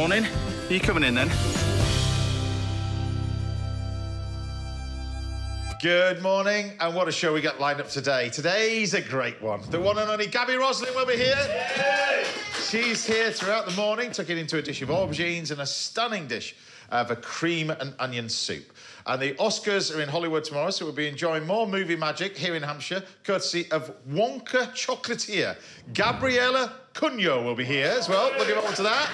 Morning. Are you coming in then? Good morning, and what a show we got lined up today. Today's a great one. The one and only Gaby Roslin will be here. Yay! She's here throughout the morning, took it into a dish of aubergines and a stunning dish of a cream and onion soup. And the Oscars are in Hollywood tomorrow, so we'll be enjoying more movie magic here in Hampshire, courtesy of Wonka chocolatier. Gabriella Cugno will be here as well. Looking forward to that.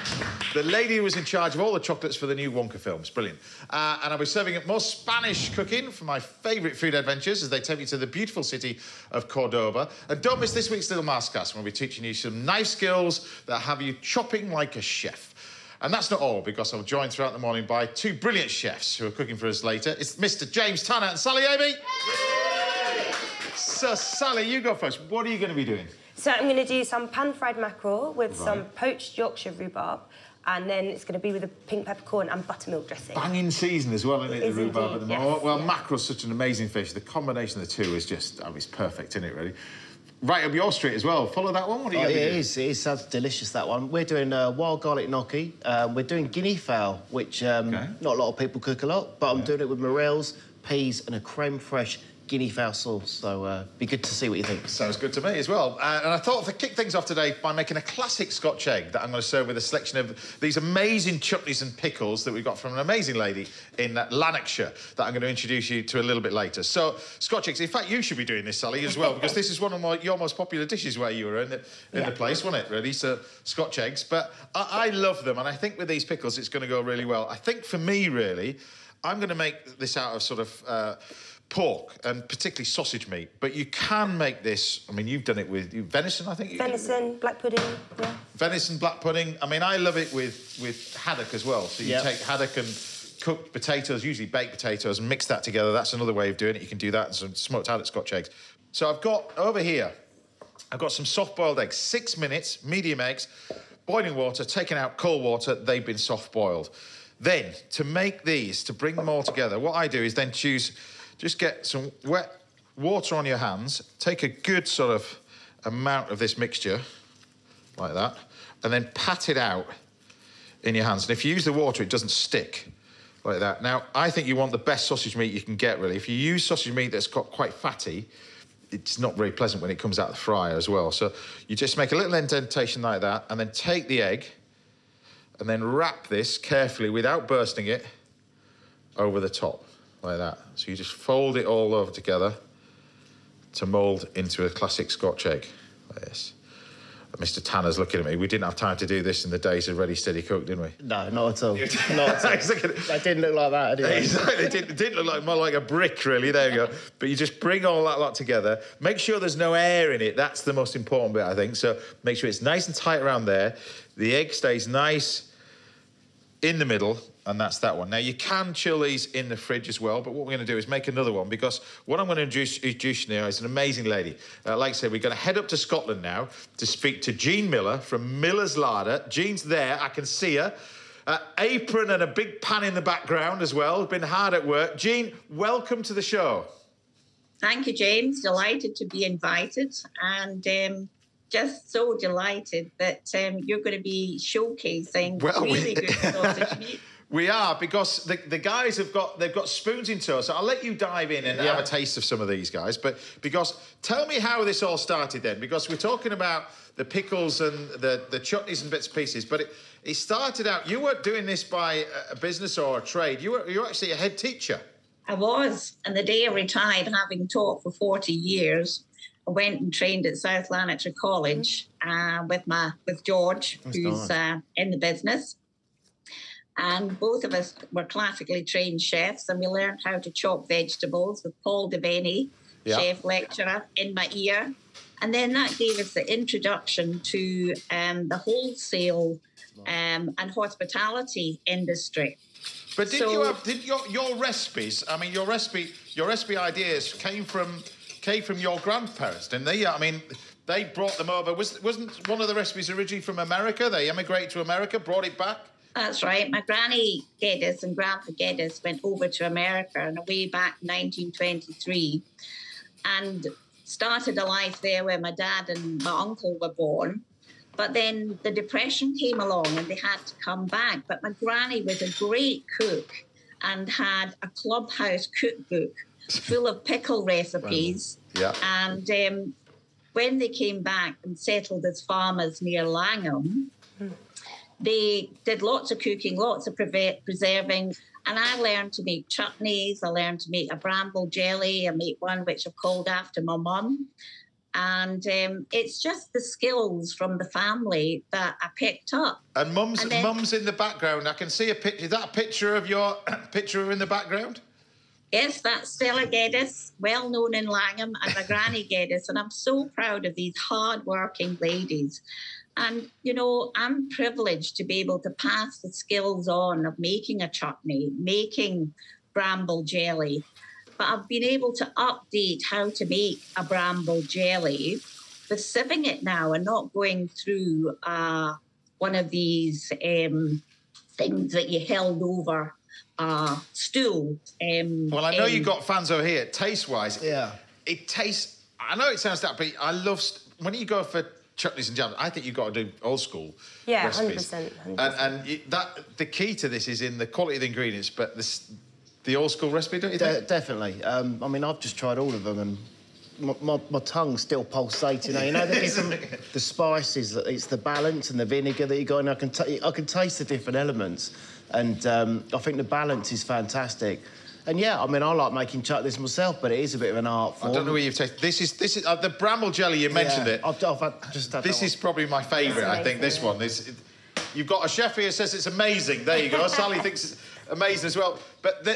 The lady who was in charge of all the chocolates for the new Wonka films. Brilliant. And I'll be serving up more Spanish cooking for my favourite food adventures as they take me to the beautiful city of Cordoba. And don't miss this week's little masterclass. We'll be teaching you some knife skills that have you chopping like a chef. And that's not all, because I'm joined throughout the morning by two brilliant chefs who are cooking for us later. It's Mr. James Tanner and Sally Amy. Yay! So, Sally, you go first. What are you going to be doing? So I'm going to do some pan-fried mackerel with some poached Yorkshire rhubarb, and then it's going to be with a pink peppercorn and buttermilk dressing. Banging season as well, isn't it, the rhubarb at the moment? Yes, well, mackerel's such an amazing fish. The combination of the two is just, it's perfect, isn't it, really? Right up your street as well. Follow that one? What are you going to do? It sounds delicious, that one. We're doing wild garlic gnocchi. We're doing guinea fowl, which not a lot of people cook a lot, but I'm doing it with morels, peas and a creme fraiche guinea fowl sauce. So be good to see what you think. Sounds good to me as well. And I thought to kick things off today by making a classic Scotch egg that I'm going to serve with a selection of these amazing chutneys and pickles that we got from an amazing lady in Lanarkshire that I'm going to introduce you to a little bit later. So, Scotch eggs. In fact, you should be doing this, Sally, as well, because this is one of your most popular dishes where you were in the place, wasn't it, really? So, Scotch eggs. But I love them, and I think with these pickles it's going to go really well. I think for me, really, I'm going to make this out of sort of pork and particularly sausage meat, but you can make this. I mean, you've done it with venison, I think. Venison, black pudding, yeah. Venison, black pudding. I mean, I love it with haddock as well. So you take haddock and cooked potatoes, usually baked potatoes, and mix that together. That's another way of doing it. You can do that and some smoked haddock Scotch eggs. So I've got over here, I've got some soft-boiled eggs, 6 minutes, medium eggs, boiling water, taken out cold water. They've been soft-boiled. Then, to make these, to bring them all together, what I do is then just get some wet water on your hands, take a good sort of amount of this mixture, like that, and then pat it out in your hands. And if you use the water, it doesn't stick, like that. Now, I think you want the best sausage meat you can get, really. If you use sausage meat that's got quite fatty, it's not very pleasant when it comes out of the fryer as well. So you just make a little indentation like that, and then take the egg, and then wrap this carefully, without bursting it, over the top. Like that. So you just fold it all over together to mould into a classic Scotch egg, like this. Mr. Tanner's looking at me. We didn't have time to do this in the days of Ready, Steady, Cook, didn't we? No, not at all. Not at all. They didn't look like that, anyway. It didn't look like, more like a brick, really. There you go. But you just bring all that lot together. Make sure there's no air in it. That's the most important bit, I think. So make sure it's nice and tight around there. The egg stays nice in the middle, and that's that one. Now, you can chill these in the fridge as well, but what we're going to do is make another one, because what I'm going to introduce you now is an amazing lady. Like I said, we're going to head up to Scotland now to speak to Jean Miller from Miller's Larder. Jean's there. I can see her. Apron and a big pan in the background as well. Been hard at work. Jean, welcome to the show. Thank you, James. Delighted to be invited, and just so delighted that you're going to be showcasing really good sausage meat. We are, because the guys they've got spoons in tow, so I'll let you dive in and have a taste of some of these guys. But because tell me how this all started then, because we're talking about the pickles and the chutneys and bits and pieces, but it started out, you weren't doing this by a business or a trade, you were actually a head teacher. I was, and the day I retired, having taught for 40 years, I went and trained at South Lanarkshire College with George, who's in the business. And both of us were classically trained chefs, and we learned how to chop vegetables with Paul Devaney, chef lecturer, in my ear. And then that gave us the introduction to the wholesale and hospitality industry. But did your recipes? I mean, your recipe ideas came from your grandparents, didn't they? I mean, they brought them over. Wasn't one of the recipes originally from America? They emigrated to America, brought it back. That's right. My granny Geddes and grandpa Geddes went over to America in way back in 1923 and started a life there where my dad and my uncle were born. But then the Depression came along and they had to come back. But my granny was a great cook and had a clubhouse cookbook full of pickle recipes. Yeah. And when they came back and settled as farmers near Langham, they did lots of cooking, lots of preserving. And I learned to make chutneys. I learned to make a bramble jelly. I make one which I've called after my mum. And it's just the skills from the family that I picked up. And mum's in the background. I can see a picture. Is that a picture of your picture in the background? Yes, that's Stella Geddes, well known in Langham, and my granny Geddes. And I'm so proud of these hard-working ladies. And, you know, I'm privileged to be able to pass the skills on of making a chutney, making bramble jelly. But I've been able to update how to make a bramble jelly with sieving it now and not going through one of these things that you held over stool. Well, I know you've got fans over here. Taste-wise, yeah, it tastes... I know it sounds that, but I love... When you go for chutneys and jams, I think you've got to do old school recipes. 100%. And the key to this is in the quality of the ingredients, but the old school recipe, don't you think? Definitely. I mean, I've just tried all of them and my tongue's still pulsating. You know, the spices, it's the balance and the vinegar that you got, and I can taste the different elements. And I think the balance is fantastic. And yeah, I mean, I like making chutneys myself, but it is a bit of an art form. I don't know where you've tasted. This is the bramble jelly. You mentioned it. I've just had this is probably my favourite. I think this one. You've got a chef here who says it's amazing. There you go. Sally thinks it's amazing as well. But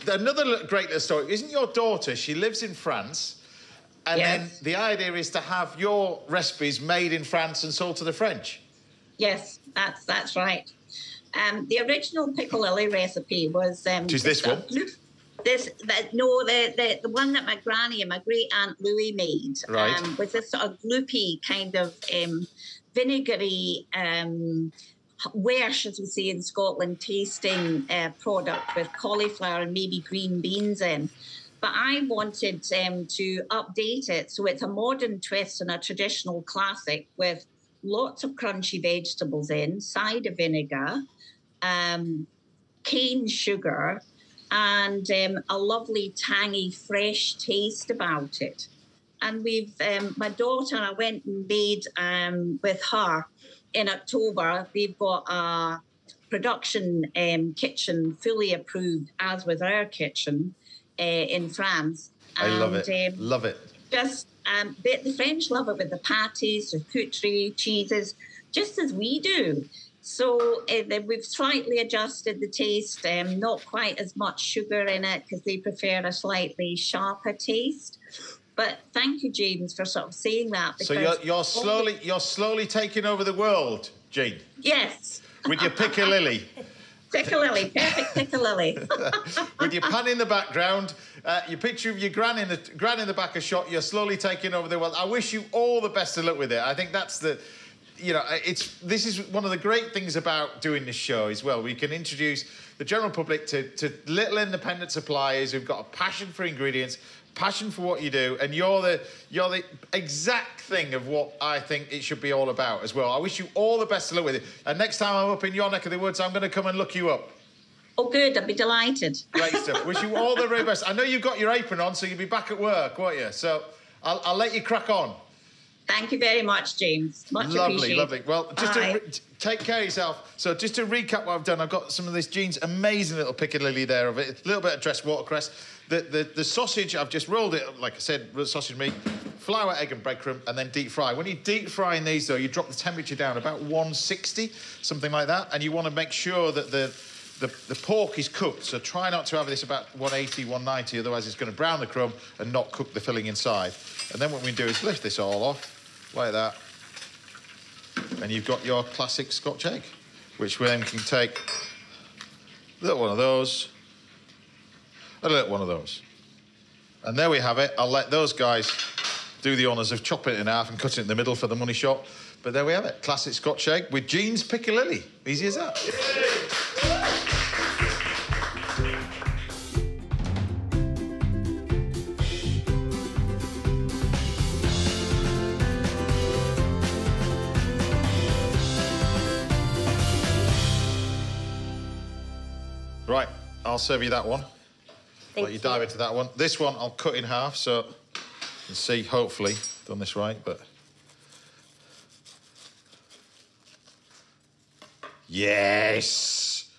another great little story. Isn't your daughter? She lives in France, and then the idea is to have your recipes made in France and sold to the French. Yes, that's right. The original pickle lily recipe was... Which is this one? The one that my granny and my great-aunt Louie made. Right. Was this sort of gloopy kind of vinegary, wersh, as we say in Scotland, tasting product with cauliflower and maybe green beans in. But I wanted to update it so it's a modern twist and a traditional classic with lots of crunchy vegetables in, cider vinegar, cane sugar, and a lovely tangy, fresh taste about it. And we've, my daughter, I went and made with her in October. They've got a production kitchen fully approved, as with our kitchen in France. I love it. Love it. Just the French love it with the patties, the charcuterie, cheeses, just as we do. So we've slightly adjusted the taste, not quite as much sugar in it because they prefer a slightly sharper taste. But thank you, James, for sort of saying that. So you're slowly taking over the world, Jean. Yes. With your piccalilli. Piccalilli, perfect piccalilli. With your pan in the background, your picture of your gran in the back of shot, you're slowly taking over the world. I wish you all the best of luck with it. I think that's this is one of the great things about doing this show as well. We can introduce the general public to little independent suppliers who've got a passion for ingredients, passion for what you do, and you're the exact thing of what I think it should be all about as well. I wish you all the best of luck with it. And next time I'm up in your neck of the woods, I'm going to come and look you up. Oh, good. I'd be delighted. Great stuff. Wish you all the very best. I know you've got your apron on, so you'll be back at work, won't you? So I'll let you crack on. Thank you very much, James. Much appreciated. Lovely. Well, just to take care of yourself. So just to recap what I've done, I've got some of this Jean's amazing little piccalilli there of it, a little bit of dressed watercress. The sausage, I've just rolled it, like I said, sausage meat, flour, egg and breadcrumb, and then deep fry. When you're deep frying these, though, you drop the temperature down about 160, something like that, and you want to make sure that the pork is cooked, so try not to have this about 180, 190, otherwise it's going to brown the crumb and not cook the filling inside. And then what we do is lift this all off, like that, and you've got your classic Scotch egg, which we then can take a little one of those, a little one of those. And there we have it. I'll let those guys do the honours of chopping it in half and cutting it in the middle for the money shot. But there we have it, classic Scotch egg with Jean's piccalilli. Easy as that. I'll serve you that one. Thank Let you dive into that one. This one I'll cut in half, so you can see, hopefully, done this right, but... Yes!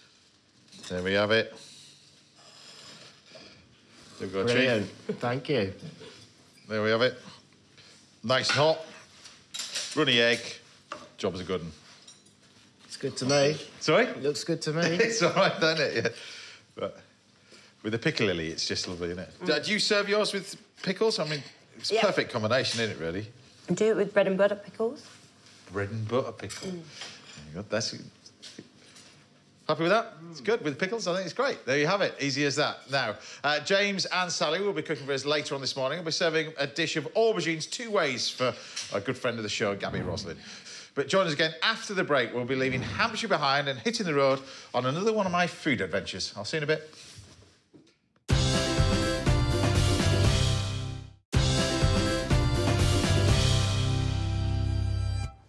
There we have it. There we go, Brilliant. Chief. Thank you. There we have it. Nice and hot. Runny egg. Job is a good one. It's good to me. Sorry? It looks good to me. It's all right, doesn't it? Yeah. But with the piccalilli, it's just lovely, isn't it? Do you serve yours with pickles? I mean, it's a perfect combination, isn't it, really? And do it with bread and butter pickles. Bread and butter pickle. There you go. That's... Happy with that? It's good. With pickles, I think it's great. There you have it. Easy as that. Now, James and Sally will be cooking for us later on this morning. We'll be serving a dish of aubergines 2 ways for a good friend of the show, Gaby Roslin. But join us again after the break. We'll be leaving Hampshire behind and hitting the road on another one of my food adventures. I'll see you in a bit.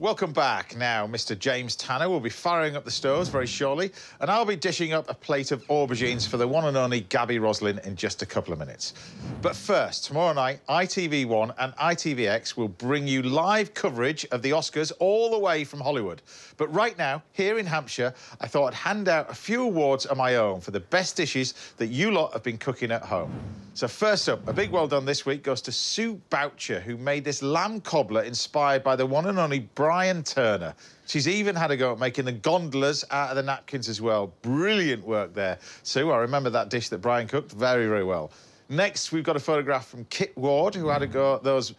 Welcome back. Now, Mr. James Tanner will be firing up the stoves very shortly, and I'll be dishing up a plate of aubergines for the one and only Gaby Roslin in just a couple of minutes. But first, tomorrow night, ITV1 and ITVX will bring you live coverage of the Oscars all the way from Hollywood. But right now, here in Hampshire, I thought I'd hand out a few awards of my own for the best dishes that you lot have been cooking at home. So first up, a big well done this week goes to Sue Boucher, who made this lamb cobbler inspired by the one and only Brian Turner. She's even had a go at making the gondolas out of the napkins as well. Brilliant work there. Sue, I remember that dish that Brian cooked very, very well. Next, we've got a photograph from Kit Ward, who had a go at those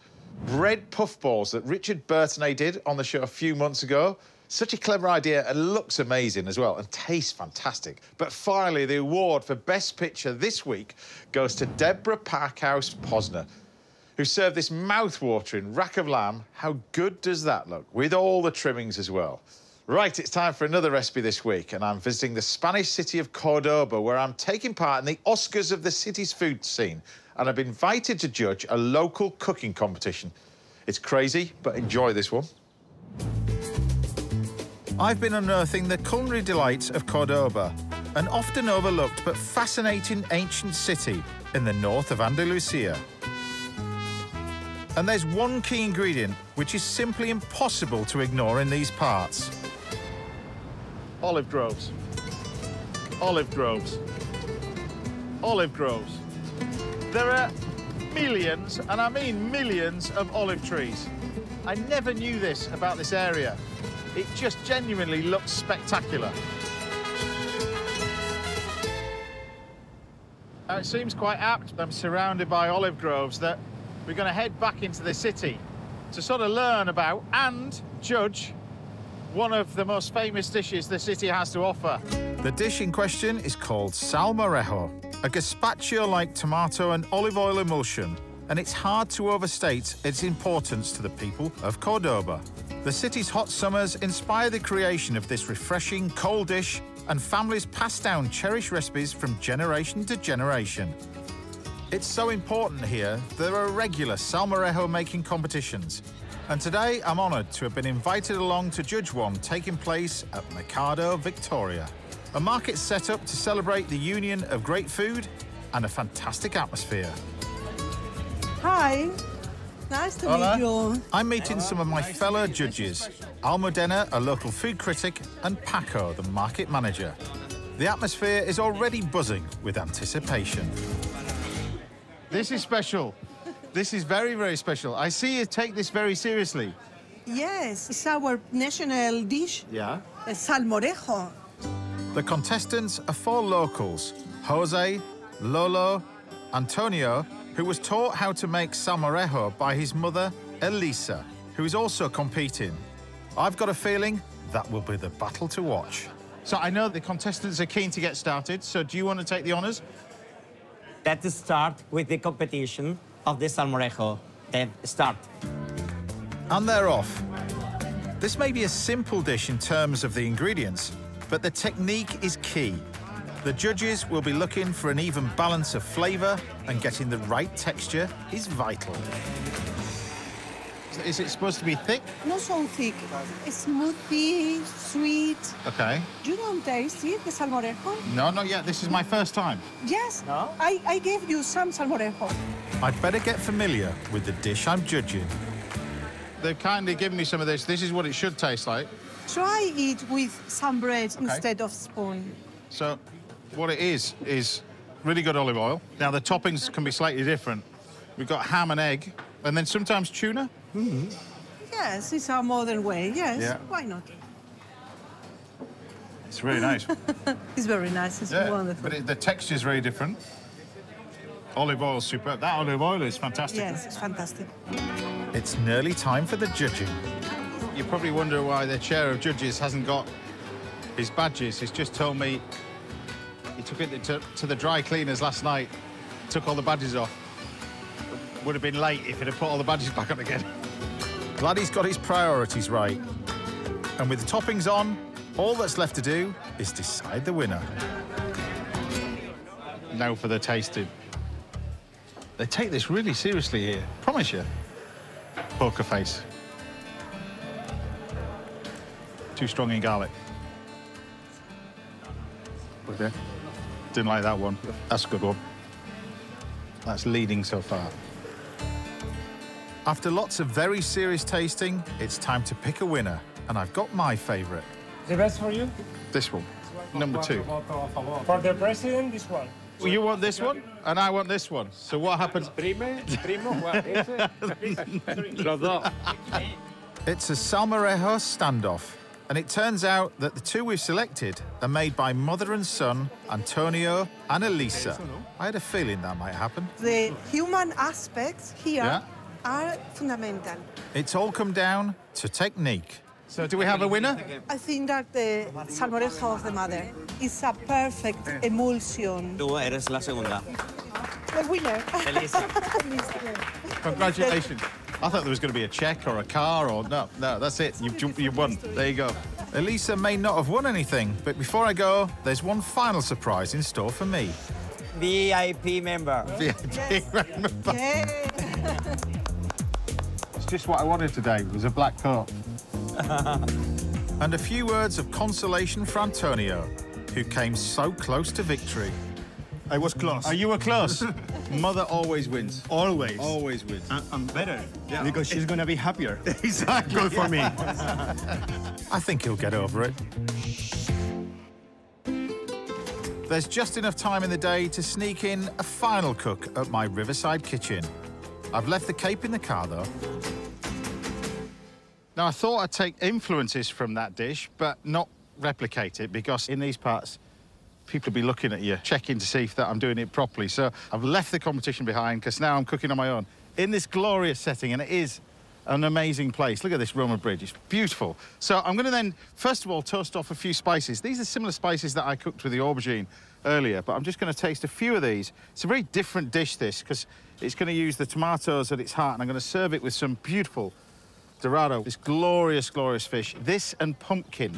bread puffballs that Richard Burtonay did on the show a few months ago. Such a clever idea and looks amazing as well and tastes fantastic. But finally, the award for Best Picture this week goes to Deborah Parkhouse-Posner, who served this mouth-watering rack of lamb. How good does that look? With all the trimmings as well. Right, it's time for another recipe this week, and I'm visiting the Spanish city of Cordoba, where I'm taking part in the Oscars of the city's food scene, and I've been invited to judge a local cooking competition. It's crazy, but enjoy this one. I've been unearthing the culinary delights of Cordoba, an often overlooked but fascinating ancient city in the north of Andalusia. And there's one key ingredient which is simply impossible to ignore in these parts. Olive groves. Olive groves. Olive groves. There are millions, and I mean millions, of olive trees. I never knew this about this area. It just genuinely looks spectacular. Now, it seems quite apt, I'm surrounded by olive groves, that we're going to head back into the city to sort of learn about and judge one of the most famous dishes the city has to offer. The dish in question is called salmorejo, a gazpacho-like tomato and olive oil emulsion, and it's hard to overstate its importance to the people of Cordoba. The city's hot summers inspire the creation of this refreshing cold dish, and families pass down cherished recipes from generation to generation. It's so important here, there are regular salmorejo making competitions. And today, I'm honoured to have been invited along to judge one taking place at Mercado Victoria, a market set up to celebrate the union of great food and a fantastic atmosphere. Hi. Nice to meet you. I'm meeting some of my fellow judges, Almudena, a local food critic, and Paco, the market manager. The atmosphere is already buzzing with anticipation. This is special. This is very, very special. I see you take this very seriously. Yes, it's our national dish. Yeah. Salmorejo. The contestants are 4 locals, Jose, Lolo, Antonio, who was taught how to make salmorejo by his mother, Elisa, who is also competing. I've got a feeling that will be the battle to watch. So I know the contestants are keen to get started, so do you want to take the honours? Let's start with the competition of the salmorejo. Then start. And they're off. This may be a simple dish in terms of the ingredients, but the technique is key. The judges will be looking for an even balance of flavour, and getting the right texture is vital. Is it supposed to be thick? Not so thick. Smoothie, sweet. Okay. You don't taste it, the salmorejo? No, not yet. This is my first time. Yes. No? I gave you some salmorejo. I'd better get familiar with the dish I'm judging. They've kindly given me some of this. This is what it should taste like. Try it with some bread instead of spoon. So what it is really good olive oil. Now, the toppings can be slightly different. We've got ham and egg, and then sometimes tuna. Mm-hmm. Yes, it's a modern way, yes. Yeah. Why not? It's really nice. It's very nice, it's wonderful. But the texture is very different. Olive oil, superb. That olive oil is fantastic. Yes, it's fantastic. It's nearly time for the judging. You probably wonder why the chair of judges hasn't got his badges. He's just told me he took it to the dry cleaners last night, took all the badges off. Would have been late if he'd have put all the badges back on again. Glad he's got his priorities right. And with the toppings on, all that's left to do is decide the winner. Now for the tasting. They take this really seriously here, promise you. Poker face. Too strong in garlic. Okay. Didn't like that one. That's a good one. That's leading so far. After lots of very serious tasting, it's time to pick a winner. And I've got my favourite. The best for you? This one. Number 2. For the president, this one. Well, you want this one, and I want this one. So what happens? Primo, los dos. It's a salmorejo standoff. And it turns out that the two we've selected are made by mother and son, Antonio and Elisa. I had a feeling that might happen. The human aspects here are fundamental. It's all come down to technique. So do we have a winner? I think that the salmorejo of the mother is a perfect emulsion. Tú eres la segunda. The winner. Elisa. Congratulations. I thought there was going to be a check or a car or... No, that's it. You've won. There you go. Elisa may not have won anything, but before I go, there's one final surprise in store for me. VIP member. VIP member. Yeah. It's just what I wanted today, was a black coat. And a few words of consolation for Antonio, who came so close to victory. I was close. Oh, you were close. Mother always wins. Always. Always wins. I'm better. Yeah. Because she's gonna be happier. Exactly. Good for me. I think he'll get over it. There's just enough time in the day to sneak in a final cook at my riverside kitchen. I've left the cape in the car, though. Now, I thought I'd take influences from that dish, but not replicate it, because in these parts, people will be looking at you, checking to see if that I'm doing it properly. So I've left the competition behind, because now I'm cooking on my own in this glorious setting, and it is an amazing place. Look at this Roma bridge. It's beautiful. So I'm going to then, first of all, toast off a few spices. These are similar spices that I cooked with the aubergine earlier, but I'm just going to taste a few of these. It's a very different dish, this, because it's going to use the tomatoes at its heart, and I'm going to serve it with some beautiful dorado, this glorious, glorious fish. This and pumpkin.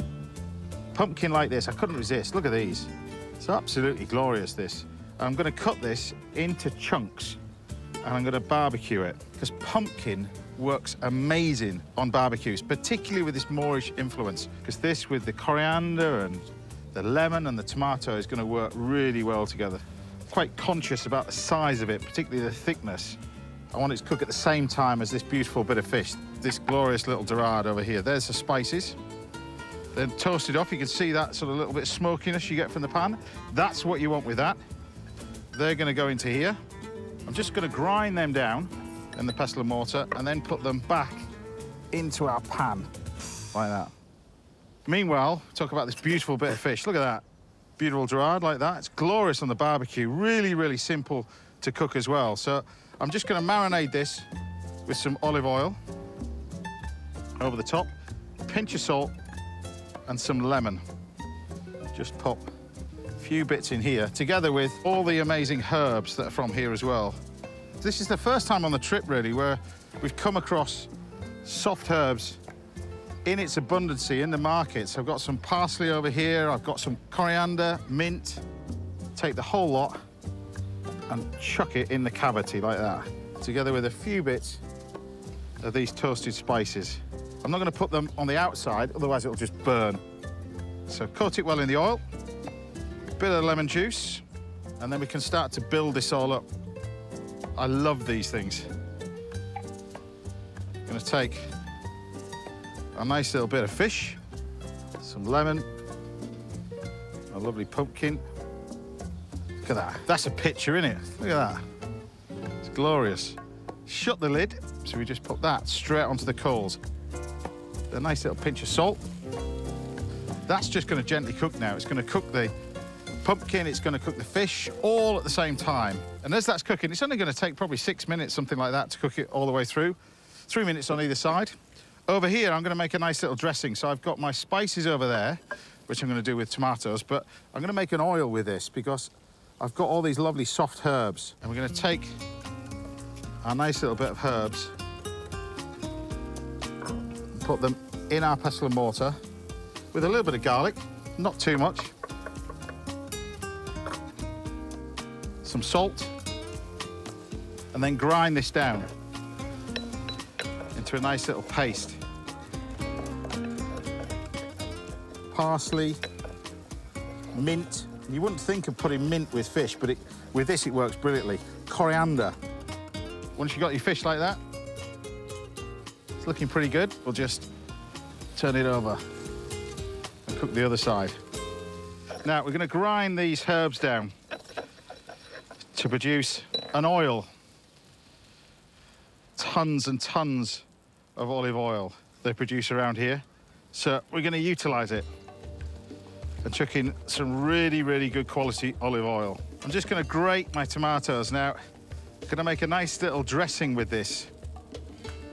Pumpkin like this, I couldn't resist. Look at these. It's absolutely glorious, this. I'm going to cut this into chunks, and I'm going to barbecue it, because pumpkin works amazing on barbecues, particularly with this Moorish influence, because this, with the coriander and the lemon and the tomato, is going to work really well together. Quite conscious about the size of it, particularly the thickness. I want it to cook at the same time as this beautiful bit of fish, this glorious little dorade over here. There's the spices. Then toasted off, you can see that sort of little bit of smokiness you get from the pan. That's what you want with that. They're going to go into here. I'm just going to grind them down in the pestle and mortar and then put them back into our pan, like that. Meanwhile, talk about this beautiful bit of fish. Look at that. Beautiful dorade like that. It's glorious on the barbecue. Really, really simple to cook as well. So I'm just going to marinate this with some olive oil over the top, a pinch of salt, and some lemon. Just pop a few bits in here, together with all the amazing herbs that are from here as well. This is the first time on the trip, really, where we've come across soft herbs in its abundancy in the market. So I've got some parsley over here, I've got some coriander, mint. Take the whole lot and chuck it in the cavity like that, together with a few bits of these toasted spices. I'm not going to put them on the outside, otherwise it'll just burn. So coat it well in the oil, a bit of lemon juice, and then we can start to build this all up. I love these things. I'm going to take a nice little bit of fish, some lemon, a lovely pumpkin. Look at that. That's a picture, isn't it? Look at that. It's glorious. Shut the lid, so we just put that straight onto the coals. A nice little pinch of salt. That's just going to gently cook now. It's going to cook the pumpkin, it's going to cook the fish, all at the same time. And as that's cooking, it's only going to take probably 6 minutes, something like that, to cook it all the way through. 3 minutes on either side. Over here, I'm going to make a nice little dressing. So I've got my spices over there, which I'm going to do with tomatoes, but I'm going to make an oil with this because I've got all these lovely soft herbs. And we're going to take our nice little bit of herbs and put them in our pestle and mortar with a little bit of garlic, not too much. Some salt, and then grind this down into a nice little paste. Parsley, mint. You wouldn't think of putting mint with fish, but with this it works brilliantly. Coriander. Once you've got your fish like that, it's looking pretty good. We'll just turn it over and cook the other side. Now, we're going to grind these herbs down to produce an oil. Tons and tons of olive oil they produce around here. So we're going to utilise it and chuck in some really, really good quality olive oil. I'm just going to grate my tomatoes now. I'm going to make a nice little dressing with this.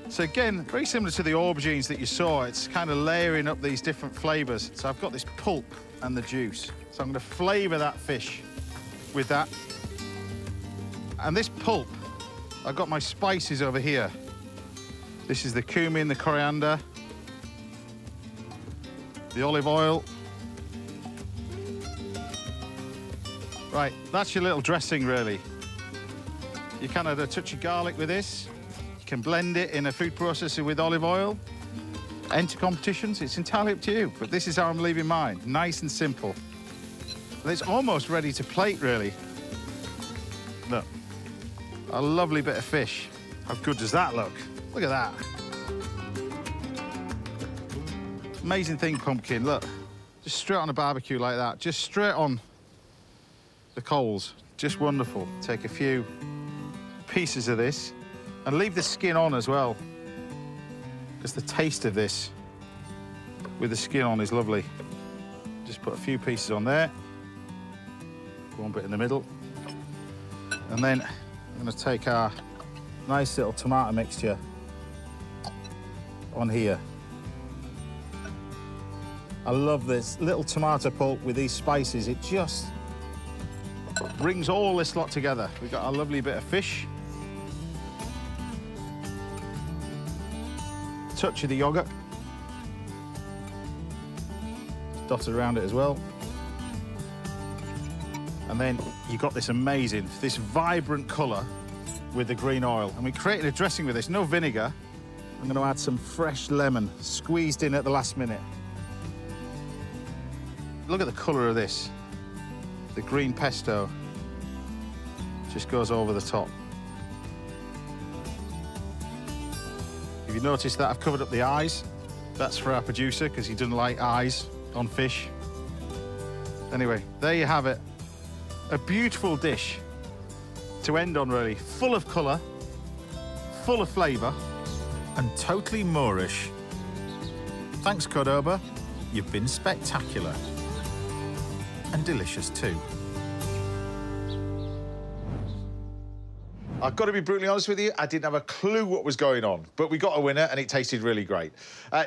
So again, very similar to the aubergines that you saw, it's kind of layering up these different flavours. So I've got this pulp and the juice. So I'm going to flavour that fish with that. And this pulp, I've got my spices over here. This is the cumin, the coriander, the olive oil. Right, that's your little dressing, really. You can add a touch of garlic with this. You can blend it in a food processor with olive oil. Enter competitions, it's entirely up to you. But this is how I'm leaving mine, nice and simple. And it's almost ready to plate, really. Look. A lovely bit of fish. How good does that look? Look at that. Amazing thing, pumpkin, look. Just straight on a barbecue like that. Just straight on the coals. Just wonderful. Take a few pieces of this and leave the skin on as well. Because the taste of this with the skin on is lovely. Just put a few pieces on there. One bit in the middle. And then I'm going to take our nice little tomato mixture on here. I love this little tomato pulp with these spices. It just brings all this lot together. We've got our lovely bit of fish. Touch of the yogurt. Dotted around it as well. And then you've got this amazing, this vibrant colour with the green oil. And we created a dressing with this, no vinegar. I'm going to add some fresh lemon, squeezed in at the last minute. Look at the colour of this. The green pesto just goes over the top. If you notice that I've covered up the eyes, that's for our producer, because he doesn't like eyes on fish. Anyway, there you have it. A beautiful dish to end on, really. Full of colour, full of flavour. And totally Moorish. Thanks, Cordoba. You've been spectacular. And delicious too. I've got to be brutally honest with you, I didn't have a clue what was going on, but we got a winner and it tasted really great.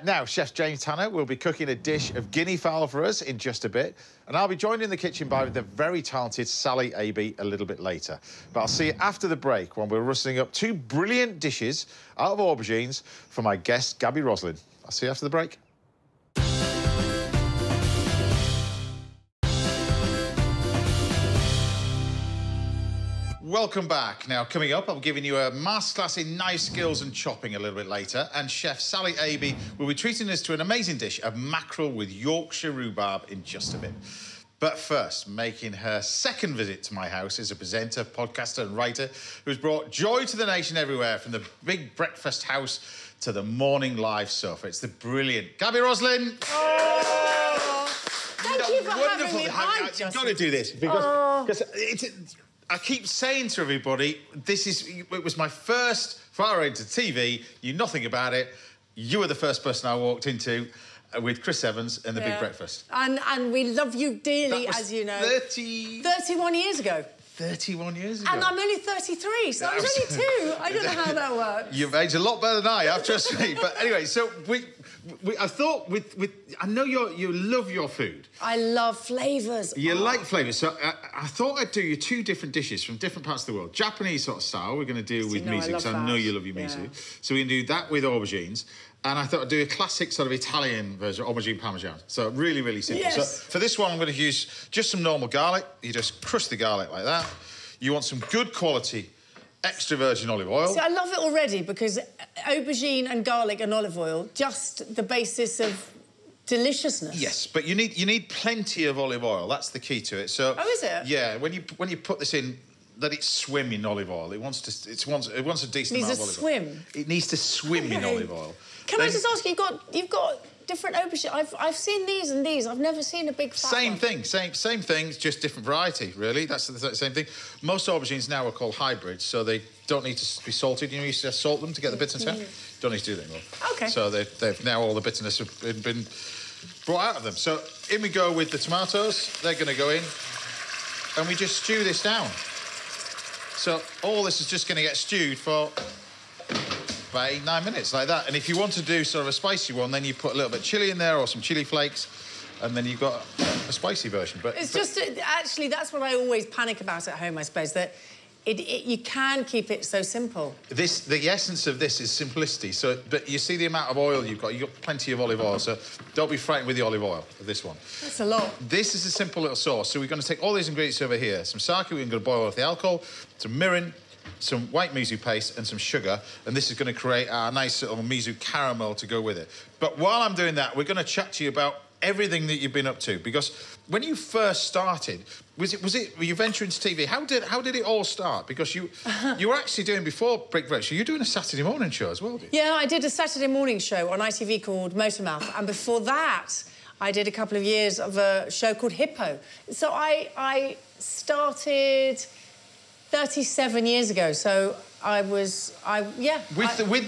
Now, Chef James Tanner will be cooking a dish of guinea fowl for us in just a bit, and I'll be joined in the kitchen by the very talented Sally Aby a little bit later. But I'll see you after the break when we're rustling up two brilliant dishes out of aubergines for my guest, Gaby Roslin. I'll see you after the break. Welcome back. Now, coming up, I'm giving you a masterclass in knife skills and chopping a little bit later, and Chef Sally Aby will be treating us to an amazing dish of mackerel with Yorkshire rhubarb in just a bit. But first, making her second visit to my house is a presenter, podcaster and writer who's brought joy to the nation everywhere, from the big breakfast house to the morning live sofa. It's the brilliant Gaby Roslin. Oh, thank you for having me. You've got to do this because I keep saying to everybody, it was my first foray into TV, knew nothing about it. You were the first person I walked into with Chris Evans and The Big Breakfast. And we love you dearly, as you know. 31 years ago. 31 years ago. And I'm only 33, so I was only 2. I don't know how that works. You've aged a lot better than I have, trust me. But anyway, so I thought I know you love your food. I love flavours. You like flavours. So I thought I'd do you 2 different dishes from different parts of the world. Japanese sort of style, we're going to do with miso, because I know you love your miso. So we can do that with aubergines. And I thought I'd do a classic sort of Italian version, aubergine parmesan. So really, really simple. Yes. So for this one, I'm going to use just some normal garlic. You just crush the garlic like that. You want some good quality extra virgin olive oil. See, I love it already because aubergine and garlic and olive oil, just the basis of deliciousness. Yes, but you need plenty of olive oil. That's the key to it. So, oh, is it? Yeah, when you put this in, let it swim in olive oil. It wants a decent amount of olive oil. It needs to swim in olive oil. Can I just ask you, you've got different aubergine. I've seen these and these. I've never seen a big fat Same one. thing, same thing, just different variety, really. That's the same thing. Most aubergines now are called hybrids, so they don't need to be salted. You used to salt them to get the bitterness out. Don't need to do that anymore. Okay. So they've now all the bitterness have been brought out of them. So in we go with the tomatoes. They're going to go in, and we just stew this down. So all this is just going to get stewed for about 8-9 minutes, like that. And if you want to do sort of a spicy one, then you put a little bit of chilli in there or some chilli flakes, and then you've got a spicy version. But just actually, that's what I always panic about at home, I suppose, that you can keep it so simple. The essence of this is simplicity. So, but you see the amount of oil you've got plenty of olive oil, so don't be frightened with the olive oil of this one. That's a lot. This is a simple little sauce. So we're going to take all these ingredients over here. Some sake, we're going to boil off the alcohol, some mirin, some white miso paste and some sugar, and this is going to create our nice little miso caramel to go with it. But while I'm doing that, we're going to chat to you about everything that you've been up to, because when you first started, were you venturing into TV? How did it all start? Because you were actually doing, before Big Breakfast, you were doing a Saturday morning show as well, didn't you? Yeah, I did a Saturday morning show on ITV called Motormouth, and before that, I did a couple of years of a show called Hippo. So I started 37 years ago, so with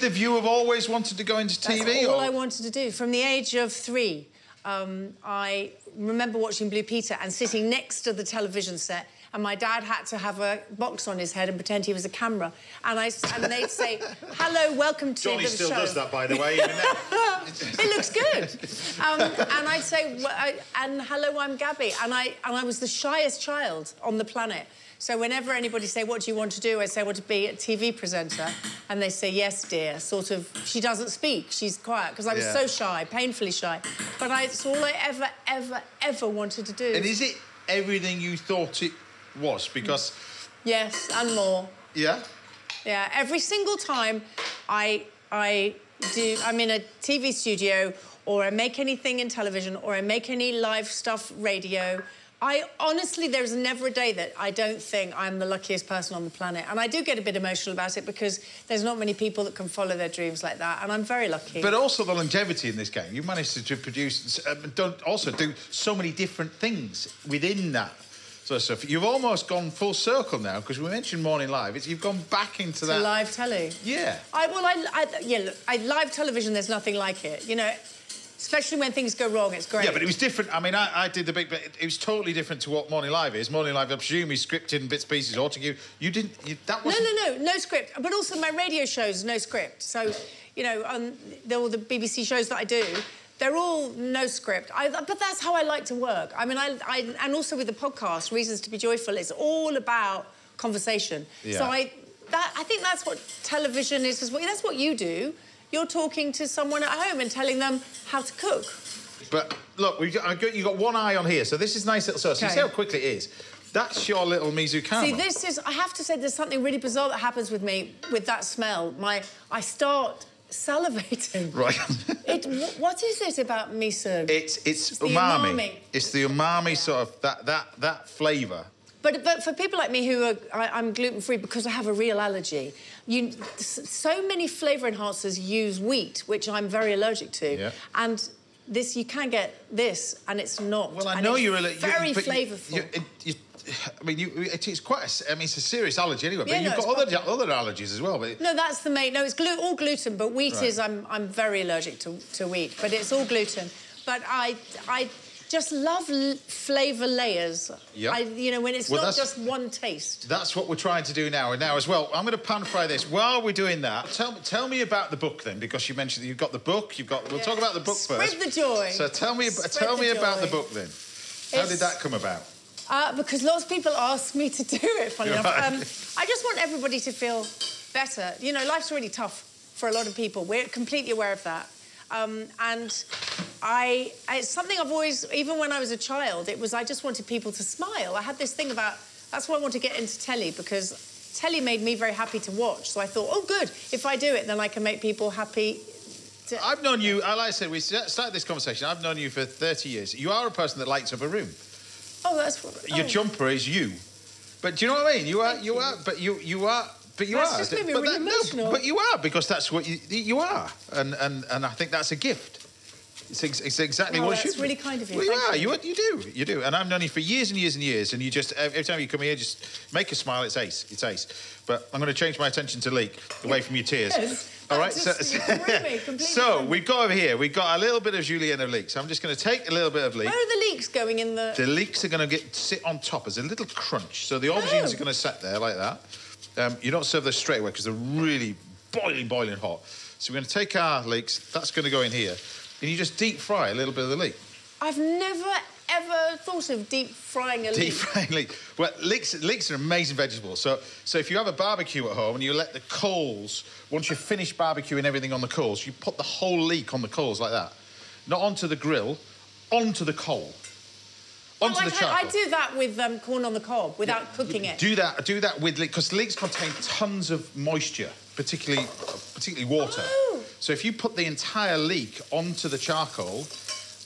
the view of always wanted to go into TV? That's all I wanted to do. From the age of 3, I remember watching Blue Peter and sitting next to the television set, and my dad had to have a box on his head and pretend he was a camera. And they'd say, hello, welcome to Johnny the show. still does that, by the way, even now. It looks good. And I'd say, and hello, I'm Gaby. And I was the shyest child on the planet. So whenever anybody say, what do you want to do? I say, I want to be a TV presenter. And they say, yes, dear. Sort of, she doesn't speak. She's quiet. Because I was so shy, painfully shy. But it's all I ever wanted to do. And is it everything you thought it was? Because... Yes, and more. Yeah? Yeah, every single time I'm in a TV studio, or I make anything in television, or I make any live stuff radio, honestly, there's never a day that I don't think I'm the luckiest person on the planet. And I do get a bit emotional about it because there's not many people that can follow their dreams like that, and I'm very lucky. But also the longevity in this game. You've managed to produce... also do so many different things within that sort of stuff. You've almost gone full circle now, because we mentioned Morning Live. You've gone back into that... live telly? Yeah. Live television, there's nothing like it, you know... Especially when things go wrong, it's great. Yeah, but it was different. I mean, I did the big... But it was totally different to what Morning Live is. Morning Live, I presume, is scripted in bits and pieces, or to you didn't... that wasn't... No script. But also my radio shows, no script. So, you know, all the BBC shows that I do, they're all no script. But that's how I like to work. I mean, and also with the podcast, Reasons to be Joyful, it's all about conversation. Yeah. So I think that's what television is as well. That's what you do. You're talking to someone at home and telling them how to cook. But, look, you've got one eye on here, so this is nice little sauce. Okay. You see how quickly it is? That's your little miso caramel. See, this is... I have to say, there's something really bizarre that happens with me with that smell. I start salivating. Right. What is it about miso? It's umami. It's the umami sort of that flavour. But for people like me who I'm gluten-free because I have a real allergy, so many flavour enhancers use wheat, which I'm very allergic to. Yeah. And this, you can get this, and it's not. Well, I know you're very flavourful. It's quite. It's a serious allergy anyway. Yeah, but you've got other allergies as well. But... No, that's the main. No, it's all gluten, but wheat is. I'm very allergic to wheat, but it's all gluten. But I just love flavour layers. Yeah. When it's not just one taste. That's what we're trying to do now. And now as well, I'm going to pan fry this. While we're doing that, tell me about the book then, because you mentioned that you've got the book. We'll talk about the book first. Spread the joy. So tell me about the book then. How did that come about? Because lots of people ask me to do it, funny enough. I just want everybody to feel better. Life's really tough for a lot of people. We're completely aware of that. It's something I've always, even when I was a child, I just wanted people to smile. I had this thing about, that's why I want to get into telly, because telly made me very happy to watch. So I thought, oh, good, if I do it, then I can make people happy. I've known you, like I said, we started this conversation, I've known you for 30 years. You are a person that lights up a room. Oh, that's what... Your jumper is you. But do you know what I mean? You are, but you are... But you that's just made me really emotional. But you are, because that's what you are. And I think that's a gift. It's exactly what it should be. That's really kind of you. Well, you do. And I've known you for years and years and years, and you just, every time you come here, just make a smile, it's ace. It's ace. But I'm going to change my attention to Leek, away from your tears. Yes. All right? So we've got over here, we've got a little bit of Julienne of Leek. So I'm just going to take a little bit of Leek. Where are the leeks going in the... The leeks are going to sit on top as a little crunch. So the aubergines are going to sit there like that. You don't serve those straight away because they're really boiling hot. So we're going to take our leeks, that's going to go in here, and you just deep fry a little bit of the leek. I've never, ever thought of deep frying a leek. Deep frying leek. Well, leeks are amazing vegetables. So if you have a barbecue at home and you let the coals, once you've finished barbecuing everything on the coals, you put the whole leek on the coals like that. Not onto the grill, onto the coal. Onto the charcoal. I do that with corn on the cob without cooking it. Do that with leek, because leeks contain tons of moisture, particularly water. Oh. So if you put the entire leek onto the charcoal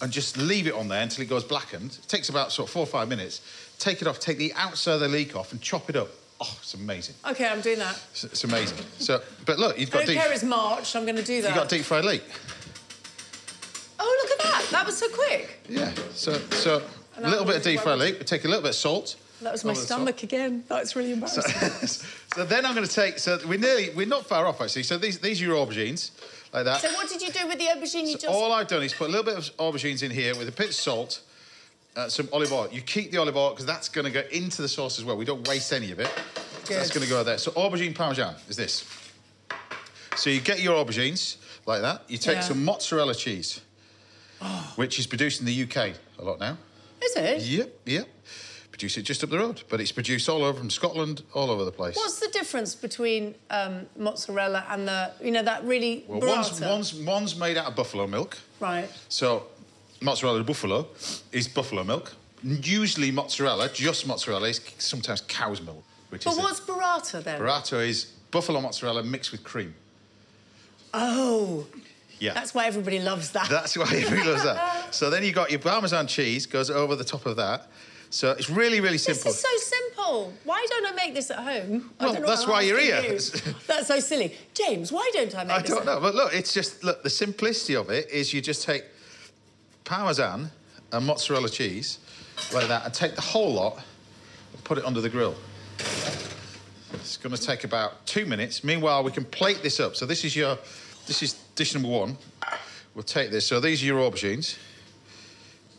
and just leave it on there until it goes blackened, it takes about sort of 4 or 5 minutes. Take it off, take the outside of the leek off and chop it up. Oh, it's amazing. OK, I'm doing that. It's amazing. So, but look, you've got I don't care it's March, I'm going to do that. You've got deep fried leek. Oh, look at that. That was so quick. Yeah, so a little bit of deep fried leek. We take a little bit of salt. That was my stomach again. That's really embarrassing. So then I'm going to take... So we're not far off, actually. So these are your aubergines, like that. So what did you do with the aubergine? All I've done is put a little bit of aubergines in here with a bit of salt, some olive oil. You keep the olive oil, because that's going to go into the sauce as well. We don't waste any of it. Good. That's going to go there. So aubergine parmesan is this. So you get your aubergines, like that. You take some mozzarella cheese, which is produced in the UK a lot now. Is it? Yep. Produce it just up the road, but it's produced all over from Scotland, all over the place. What's the difference between mozzarella and that really burrata? One's made out of buffalo milk. Right. So mozzarella buffalo is buffalo milk. Usually just mozzarella, is sometimes cow's milk. But what's burrata then? Burrata is buffalo mozzarella mixed with cream. Oh. Yeah. That's why everybody loves that. That's why everybody loves that. So then you've got your Parmesan cheese, goes over the top of that. So it's really, really simple. This is so simple. Why don't I make this at home? Well, that's why you're here. That's so silly. James, why don't I make this? I don't know. But look, it's just, the simplicity of it is you just take Parmesan and mozzarella cheese, like that, and take the whole lot and put it under the grill. It's going to take about 2 minutes. Meanwhile, we can plate this up. So this is dish number 1. We'll take this. So these are your aubergines.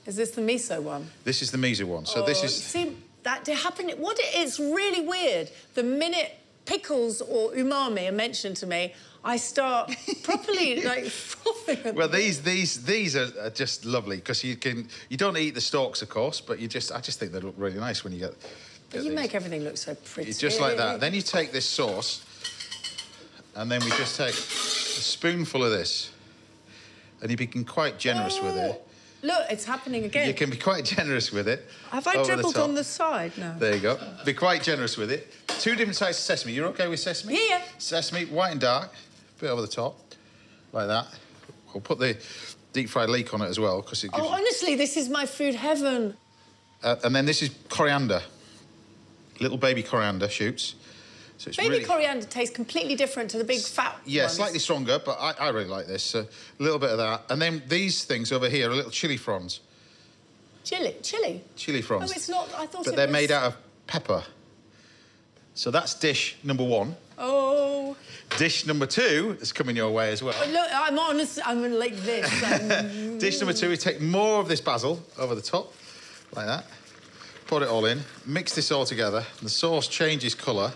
Is this the miso one? This is the miso one. So this is... See, that happened... It's really weird. The minute pickles or umami are mentioned to me, I start properly, frothing. Well, these are just lovely, because you don't eat the stalks, of course, but I just think they look really nice when you get... But you make everything look so pretty. It's just like that. Then you take this sauce, and then we just take a spoonful of this, and you become quite generous with it. Look, it's happening again. You can be quite generous with it. Have I dribbled on the side? No. There you go. Be quite generous with it. 2 different types of sesame. You're OK with sesame? Yeah. Sesame, white and dark. Bit over the top, like that. We'll put the deep-fried leek on it as well, because it gives... Oh, honestly, this is my food heaven. And then this is coriander. Little baby coriander shoots. So it's Baby coriander tastes completely different to the big fat Yeah, ones. slightly stronger, but I really like this. So a little bit of that. And then these things over here are little chilli fronds. Chili? Chilli fronds. Oh, it's not... I thought but it they're was... made out of pepper. So that's dish number 1. Oh. Dish number 2 is coming your way as well. But look, I'm honest, I'm like this. Dish number 2, we take more of this basil over the top, like that. Put it all in, mix this all together. The sauce changes colour.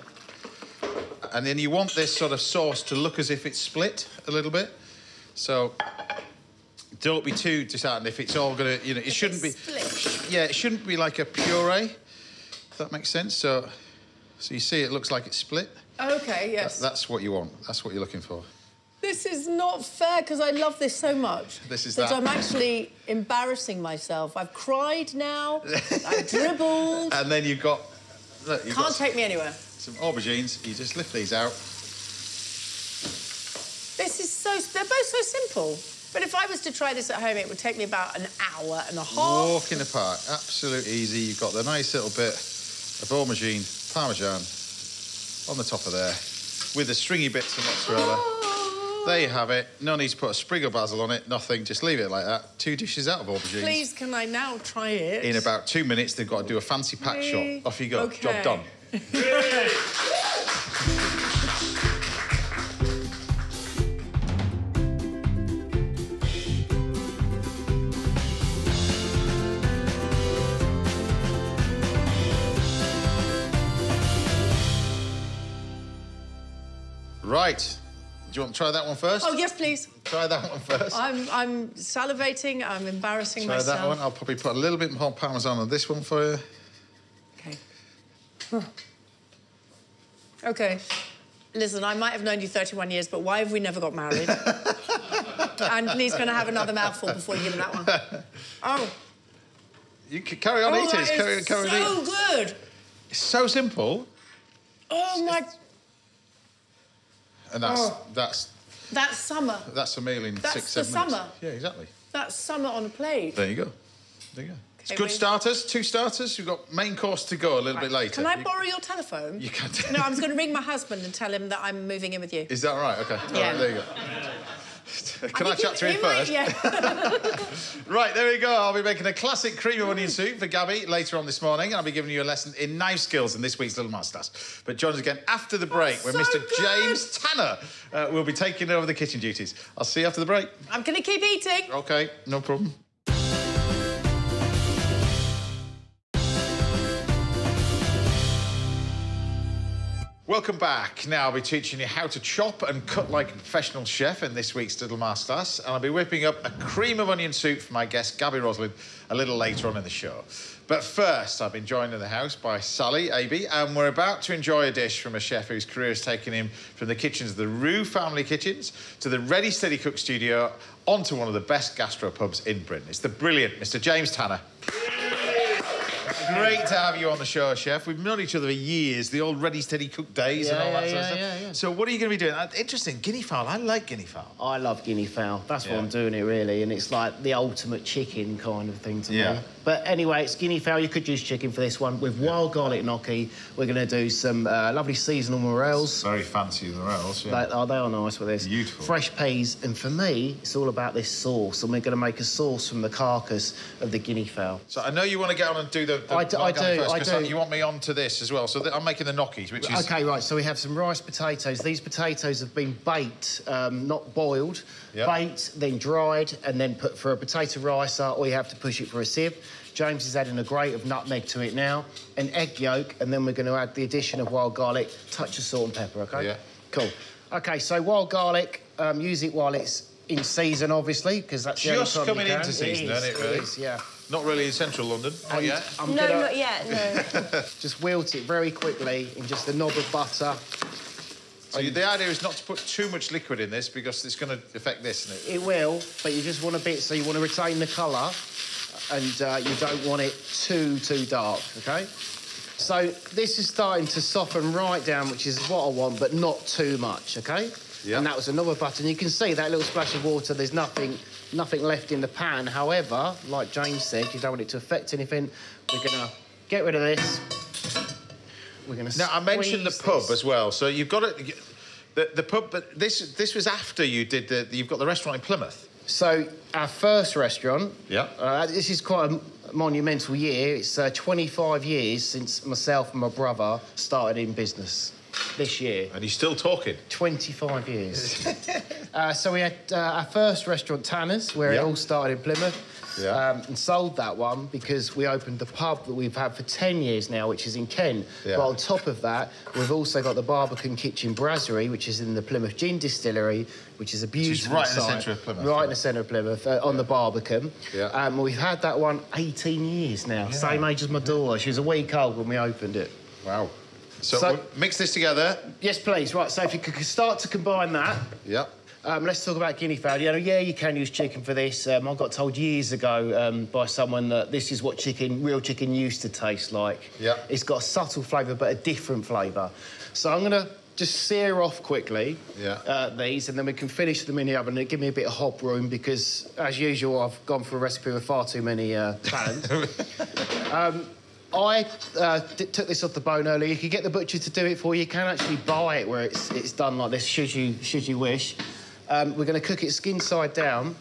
And then you want this sort of sauce to look as if it's split a little bit. So don't be too disheartened if it's all going to, you know, it shouldn't be... Split. Yeah, it shouldn't be like a puree, if that makes sense. So you see it looks like it's split. OK, yes. That's what you want. That's what you're looking for. This is not fair, because I love this so much. This is that that. I'm actually embarrassing myself. I've cried now, I've dribbled. And then you've got... Look, you've Can't take me anywhere. Some aubergines. You just lift these out. This is so... They're both so simple. But if I was to try this at home, it would take me about an hour and a half. Walk in the park. Absolute easy. You've got the nice little bit of aubergine, parmesan on the top of there with the stringy bits of mozzarella. There you have it. No need to put a sprig of basil on it. Nothing. Just leave it like that. 2 dishes out of aubergines. Please, can I now try it? In about 2 minutes, they've got to do a fancy pack shot. Off you go. Okay. Job done. Right. Do you want to try that one first? Oh, yes, please. Try that one first. I'm salivating. I'm embarrassing Try myself. that one. I'll probably put a little bit more parmesan on this one for you. OK. OK. Listen, I might have known you 31 years, but why have we never got married? And Lee's going to have another mouthful before you give him that one. Oh. You can carry on eating. Carry on eating. So good. It's so simple. Oh, my... And that's summer. That's a meal in That's 6, 7 the minutes. summer. Yeah, exactly. That's summer on a plate. There you go. There you go. It's Okay, good starters, 2 starters. You've got main course to go a little bit later. Can I borrow your telephone? You can. No, I'm going to ring my husband and tell him that I'm moving in with you. Is that right? OK. Yeah. All right, there you go. Can I chat to him first? Yeah. Right, there we go. I'll be making a classic cream of onion soup for Gabby later on this morning, and I'll be giving you a lesson in knife skills in this week's Little Masterclass. But join us again after the break, when Mr. James Tanner will be taking over the kitchen duties. I'll see you after the break. I'm going to keep eating. OK, no problem. Welcome back. Now I'll be teaching you how to chop and cut like a professional chef in this week's Little Masterclass, and I'll be whipping up a cream of onion soup for my guest, Gaby Roslin, a little later on in the show. But first, I've been joined in the house by Sally, AB, and we're about to enjoy a dish from a chef whose career has taken him from the kitchens of the Roux family kitchens to the Ready Steady Cook studio onto one of the best gastropubs in Britain. It's the brilliant Mr. James Tanner. Great to have you on the show, Chef. We've known each other for years, the old Ready Steady Cook days and all that sort of stuff. Yeah. So what are you going to be doing? Interesting, guinea fowl. I like guinea fowl. I love guinea fowl. That's what I'm doing it, really. And it's like the ultimate chicken kind of thing to me. But anyway, it's guinea fowl. You could use chicken for this one. With wild garlic gnocchi, we're going to do some lovely seasonal morels. Very fancy morels, They are nice with this. Beautiful. Fresh peas. And for me, it's all about this sauce. And we're going to make a sauce from the carcass of the guinea fowl. So I know you want to get on and do the I do. You want me on to this as well. So I'm making the gnocchis, which is... OK, right, so we have some rice potatoes. These potatoes have been baked, not boiled. Baked, then dried, and then put for a potato ricer, or you have to push it for a sieve. James is adding a grate of nutmeg to it now, an egg yolk, and then we're going to add the addition of wild garlic, touch of salt and pepper, OK? Yeah. Cool. OK, so wild garlic, use it while it's in season, obviously, because that's the only just time coming you can. into season, isn't it, really? It is, yeah. Not really in central London, not yet. Not yet, no. Just wilt it very quickly in just a knob of butter. So the idea is not to put too much liquid in this because it's going to affect this, isn't it? It will, but you just want a bit, so you want to retain the colour, and you don't want it too dark, OK? So this is starting to soften right down, which is what I want, but not too much, OK? Yeah. And that was another button. You can see that little splash of water, there's nothing left in the pan. However, like James said, you don't want it to affect anything. We're going to get rid of this. We're going to Now, I mentioned the pub as well, so you've got it... The pub, but this was after you did you've got the restaurant in Plymouth. So, our first restaurant... Yeah. This is quite a monumental year. It's 25 years since myself and my brother started in business this year. And he's still talking. 25 years. So we had our first restaurant, Tanner's, where it all started in Plymouth. Yeah. And sold that one because we opened the pub that we've had for 10 years now, which is in Kent. Yeah. But on top of that, we've also got the Barbican Kitchen Brasserie, which is in the Plymouth Gin Distillery, which is a beautiful right site. In the centre of Plymouth. Right in the centre of Plymouth, on the Barbican. Yeah. We've had that one 18 years now, same age as my daughter. She was a week old when we opened it. Wow. So we'll mix this together. Yes, please. Right, so if you could start to combine that. Yeah. Let's talk about guinea fowl. Yeah, you can use chicken for this. I got told years ago by someone that this is what real chicken used to taste like. Yeah. It's got a subtle flavour, but a different flavour. So I'm going to just sear off quickly these, and then we can finish them in the oven. Give me a bit of hob room because, as usual, I've gone for a recipe with far too many pans. I took this off the bone earlier. You can get the butcher to do it for you. You can actually buy it where it's done like this, should you wish. We're going to cook it skin side down.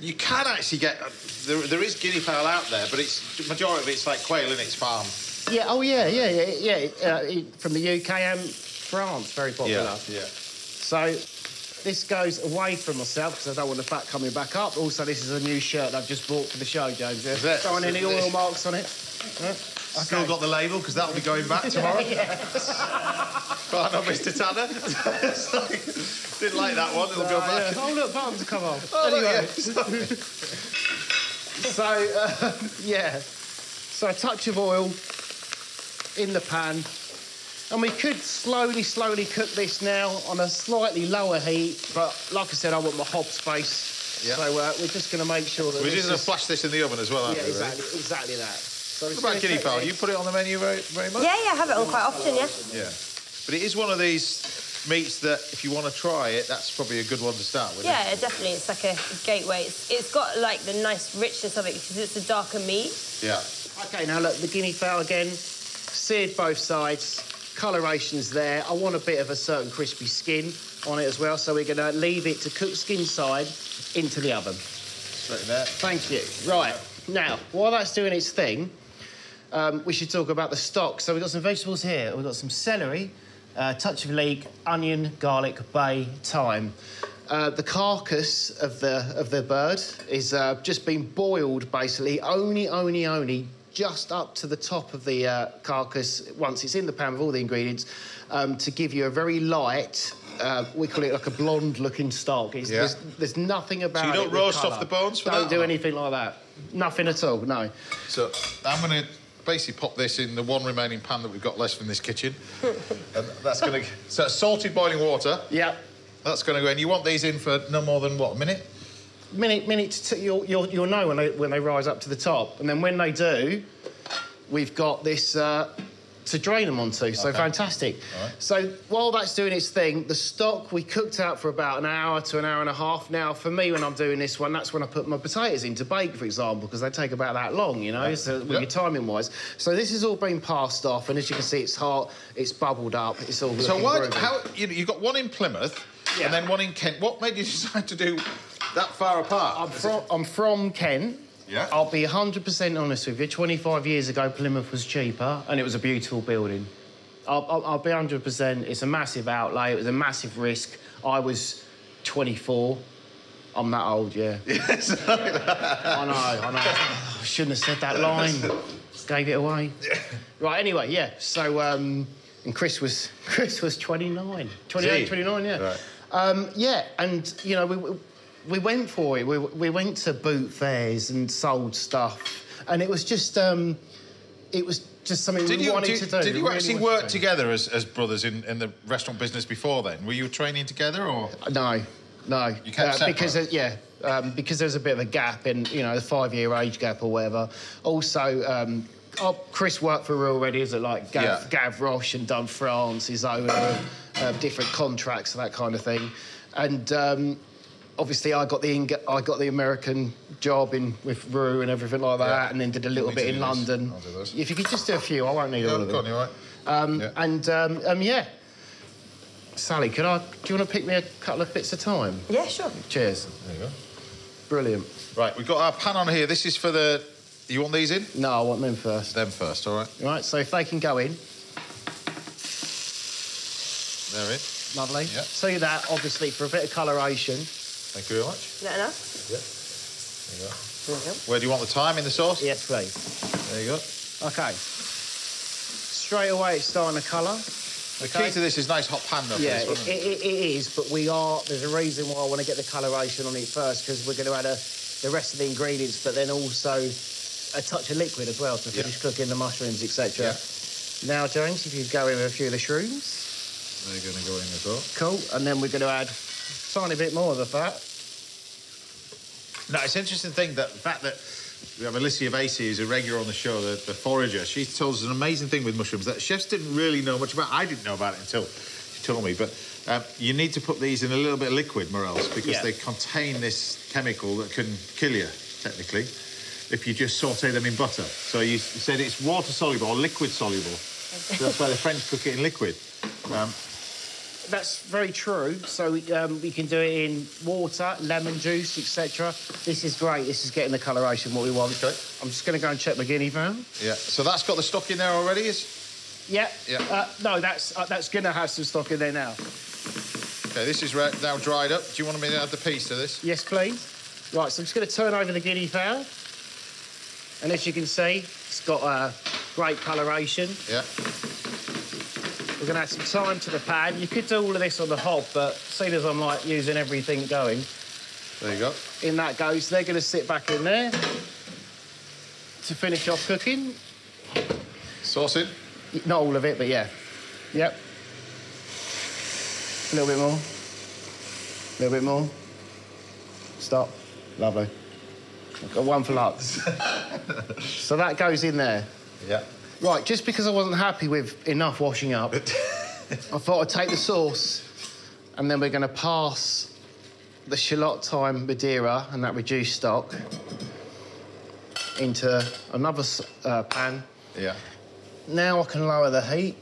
You can actually get... There is guinea fowl out there, but the majority of it's like quail in its farm. Yeah, from the UK and France, very popular. Yeah. So this goes away from myself because I don't want the fat coming back up. Also, this is a new shirt I've just bought for the show, James. Don't want any oil marks on it. Still got the label, because that'll be going back tomorrow. Right, not Mr. Tanner. Didn't like that one, it'll go back. Oh, look, buttons come off. Oh, anyway. Yeah. So a touch of oil in the pan. And we could slowly cook this now on a slightly lower heat, but like I said, I want my hob space. Yeah. So we're just going to make sure that we're just going to flash this in the oven as well, aren't we? Exactly that. So what about guinea fowl? You put it on the menu very much? Yeah, I have it on quite often, yeah. Yeah. But it is one of these meats that, if you want to try it, that's probably a good one to start with. Yeah, definitely. It's like a gateway. It's got, like, the nice richness of it because it's a darker meat. Yeah. OK, now, look, the guinea fowl again, seared both sides, coloration's there. I want a bit of a certain crispy skin on it as well, so we're going to leave it to cook skin side into the oven. Straight in there. Thank you. Right, now, while that's doing its thing, we should talk about the stock. So we've got some vegetables here. We've got some celery, touch of leek, onion, garlic, bay, thyme. The carcass of the bird is just been boiled, basically, only just up to the top of the carcass once it's in the pan with all the ingredients to give you a very light, we call it like a blonde-looking stock. The's nothing about it. So you don't roast off the bones for that? Don't do anything like that. Nothing at all, no. So I'm going to basically pop this in the one remaining pan that we've got left in this kitchen. And that's going to... So salted boiling water. Yeah. That's going to go in. You want these in for no more than, what, a minute? You'll know when they rise up to the top. And then when they do, we've got this to drain them onto. Okay. So fantastic. Right. So while that's doing its thing, the stock we cooked out for about an hour to an hour and a half. Now, for me, when I'm doing this one, that's when I put my potatoes in to bake, for example, because they take about that long, you know, with your timing-wise. So this has all been passed off, and as you can see, it's hot, it's bubbled up, it's all So you've got one in Plymouth and then one in Kent. What made you decide to do that far apart? I'm from Kent. Yeah. I'll be 100% honest with you. 25 years ago, Plymouth was cheaper and it was a beautiful building. I'll be 100%. It's a massive outlay. It was a massive risk. I was 24. I'm that old, yeah. Yes. I know. I shouldn't have said that line. Gave it away. Right, anyway, yeah. So, and Chris was 29. 28, 29, yeah. Right. Yeah, and, you know, we went for it. We went to boot fairs and sold stuff, and it was just something we wanted to do. Did you actually work together as brothers in the restaurant business before then? Were you training together or? No. You kept separate? Because because there's a bit of a gap in, you know, the 5-year age gap or whatever. Also, Chris worked for Real already, is it like Gav Roche and done France, his own different contracts and that kind of thing. And obviously, I got the American job with Rue and everything like that, and then did a little bit in London. I'll do those. If you could just do a few, I won't need all of them. You're right. Yeah. Sally, do you want to pick me a couple of bits of time? Yeah, sure. Cheers. There you go. Brilliant. Right, we've got our pan on here. This is for the... You want these in? No, I want them first. Them first, all right. Right, so if they can go in. They're in. Lovely. Yeah. See that, obviously, for a bit of coloration. Thank you very much. Is that enough? Yeah. There you go. Brilliant. Where do you want the thyme in the sauce? Yes, please. There you go. OK. Straight away, it's starting to colour. The key to this is nice hot pan, though. Yeah, for this, it is, but there's a reason why I want to get the coloration on it first, because we're going to add the rest of the ingredients, but then also a touch of liquid as well to finish cooking the mushrooms, etc. Yeah. Now, James, if you go in with a few of the shrooms. They're going to go in as well. Cool, and then we're going to add a tiny bit more of the fat. No, it's an interesting thing, that the fact that we have Alicia Vasey, who's a regular on the show, the forager. She told us an amazing thing with mushrooms that chefs didn't really know much about. I didn't know about it until she told me. But you need to put these in a little bit of liquid, morels, because they contain this chemical that can kill you, technically, if you just saute them in butter. So you said it's water-soluble or liquid-soluble. So that's why the French cook it in liquid. That's very true. So we can do it in water, lemon juice, etc. This is great. This is getting the coloration what we want. Okay. I'm just going to go and check my guinea fowl. Yeah. So that's got the stock in there already, Yeah. Yeah. No, that's going to have some stock in there now. Okay, this is now dried up. Do you want me to add the peas to this? Yes, please. Right, so I'm just going to turn over the guinea fowl. And as you can see, it's got great coloration. Yeah. We're going to add some thyme to the pan. You could do all of this on the hob, but seeing as I'm, like, using everything going... There you go. In that goes. They're going to sit back in there to finish off cooking. Sauce in? Not all of it, but yeah. Yep. A little bit more. A little bit more. Stop. Lovely. I've got one for luck. So that goes in there. Yeah. Right, just because I wasn't happy with enough washing up, I thought I'd take the sauce and then we're going to pass the shallot thyme Madeira and that reduced stock into another pan. Yeah. Now I can lower the heat.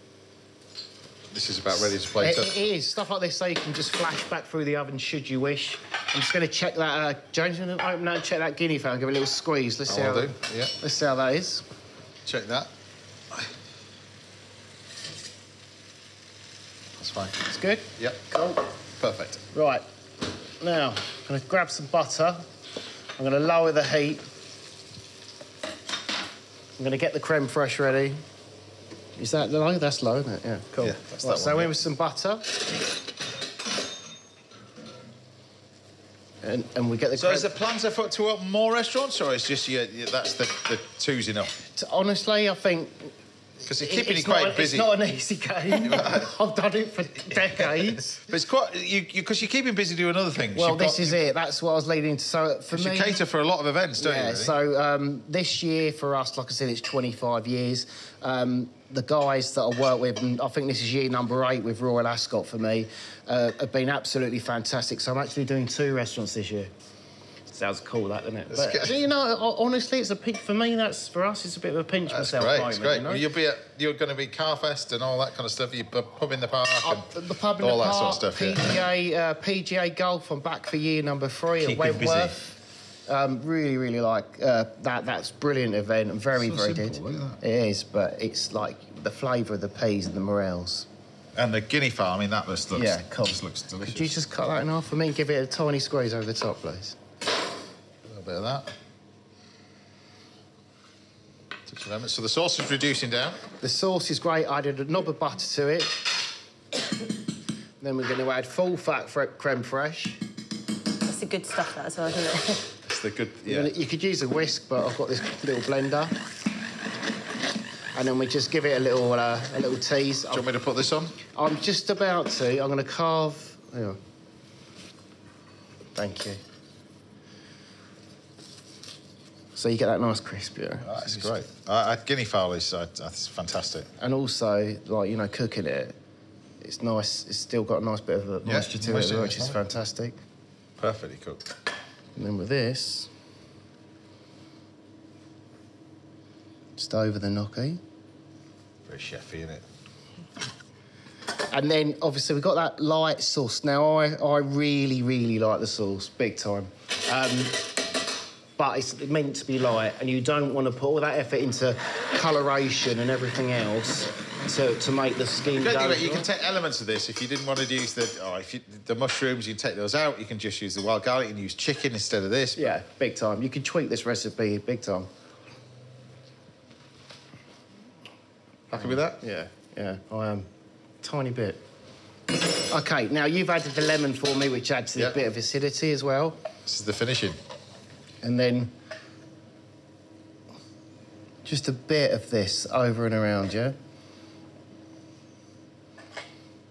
This is about ready to plate up. It is. Stuff like this, so you can just flash back through the oven should you wish. I'm just going to check that... James, you going to open that and check that guinea fowl and give it a little squeeze. Let's see how... do, yeah. Let's see how that is. Check that. That's fine. It's good? Yep. Cool. Perfect. Right. Now, I'm going to grab some butter. I'm going to lower the heat. I'm going to get the creme fraiche ready. Is that low? That's low, isn't it? Yeah, cool. Yeah, that's right, that so one, in with some butter. And we get the So is the plans afoot to open more restaurants, or is just that's the two's enough? Honestly, I think... Because you're keeping it quite busy. It's not an easy game. I've done it for decades. But it's quite... Because you're keeping busy doing other things. Well, this is it. That's what I was leading to. So for me... You cater for a lot of events, don't you? Yeah, so this year for us, like I said, it's 25 years. The guys that I work with, and I think this is year number 8 with Royal Ascot for me, have been absolutely fantastic. So I'm actually doing 2 restaurants this year. Sounds cool, that, doesn't it? But, you know, honestly, it's a pinch for me. That's for us. It's a bit of a pinch myself. Great, moment, it's great. You know? Well, you're going to be Carfest and all that kind of stuff. You pub in the park and the pub in all the that park, sort of stuff. PGA golf. I'm back for year number 3 at Wentworth. Really, really like that. That's a brilliant event. I'm very good. It is, but it's like the flavour of the peas and the morels. And the guinea fowl. I mean, that just looks, cool. just looks delicious. Could you just cut that in half for me and give it a tiny squeeze over the top, please? A bit of that. So the sauce is reducing down. The sauce is great. I added a knob of butter to it. Then we're going to add full fat creme fraiche. That's the good stuff, that as well, isn't it? It's the good. Yeah. You could use a whisk, but I've got this little blender. And then we just give it a little tease. Do you want me to put this on? I'm just about to. I'm going to carve. Hang on. Thank you. So you get that nice crisp, yeah. Oh, that's great. Guinea fowl is that's fantastic. And also, like, you know, cooking it, it's nice. It's still got a nice bit of moisture to it, which is fantastic. Perfectly cooked. And then with this, just over the gnocchi. Very chefy, isn't it? And then, obviously, we've got that light sauce. Now, I really, really like the sauce, big time. But it's meant to be light, and you don't want to put all that effort into coloration and everything else to make the skin go. You can take elements of this. If you didn't want to use the mushrooms, you can take those out. You can just use the wild garlic and use chicken instead of this. Yeah, big time. You can tweak this recipe big time. Happy with that? Yeah, I am. Tiny bit. OK, now you've added the lemon for me, which adds a bit of acidity as well. This is the finishing. And then just a bit of this over and around, yeah?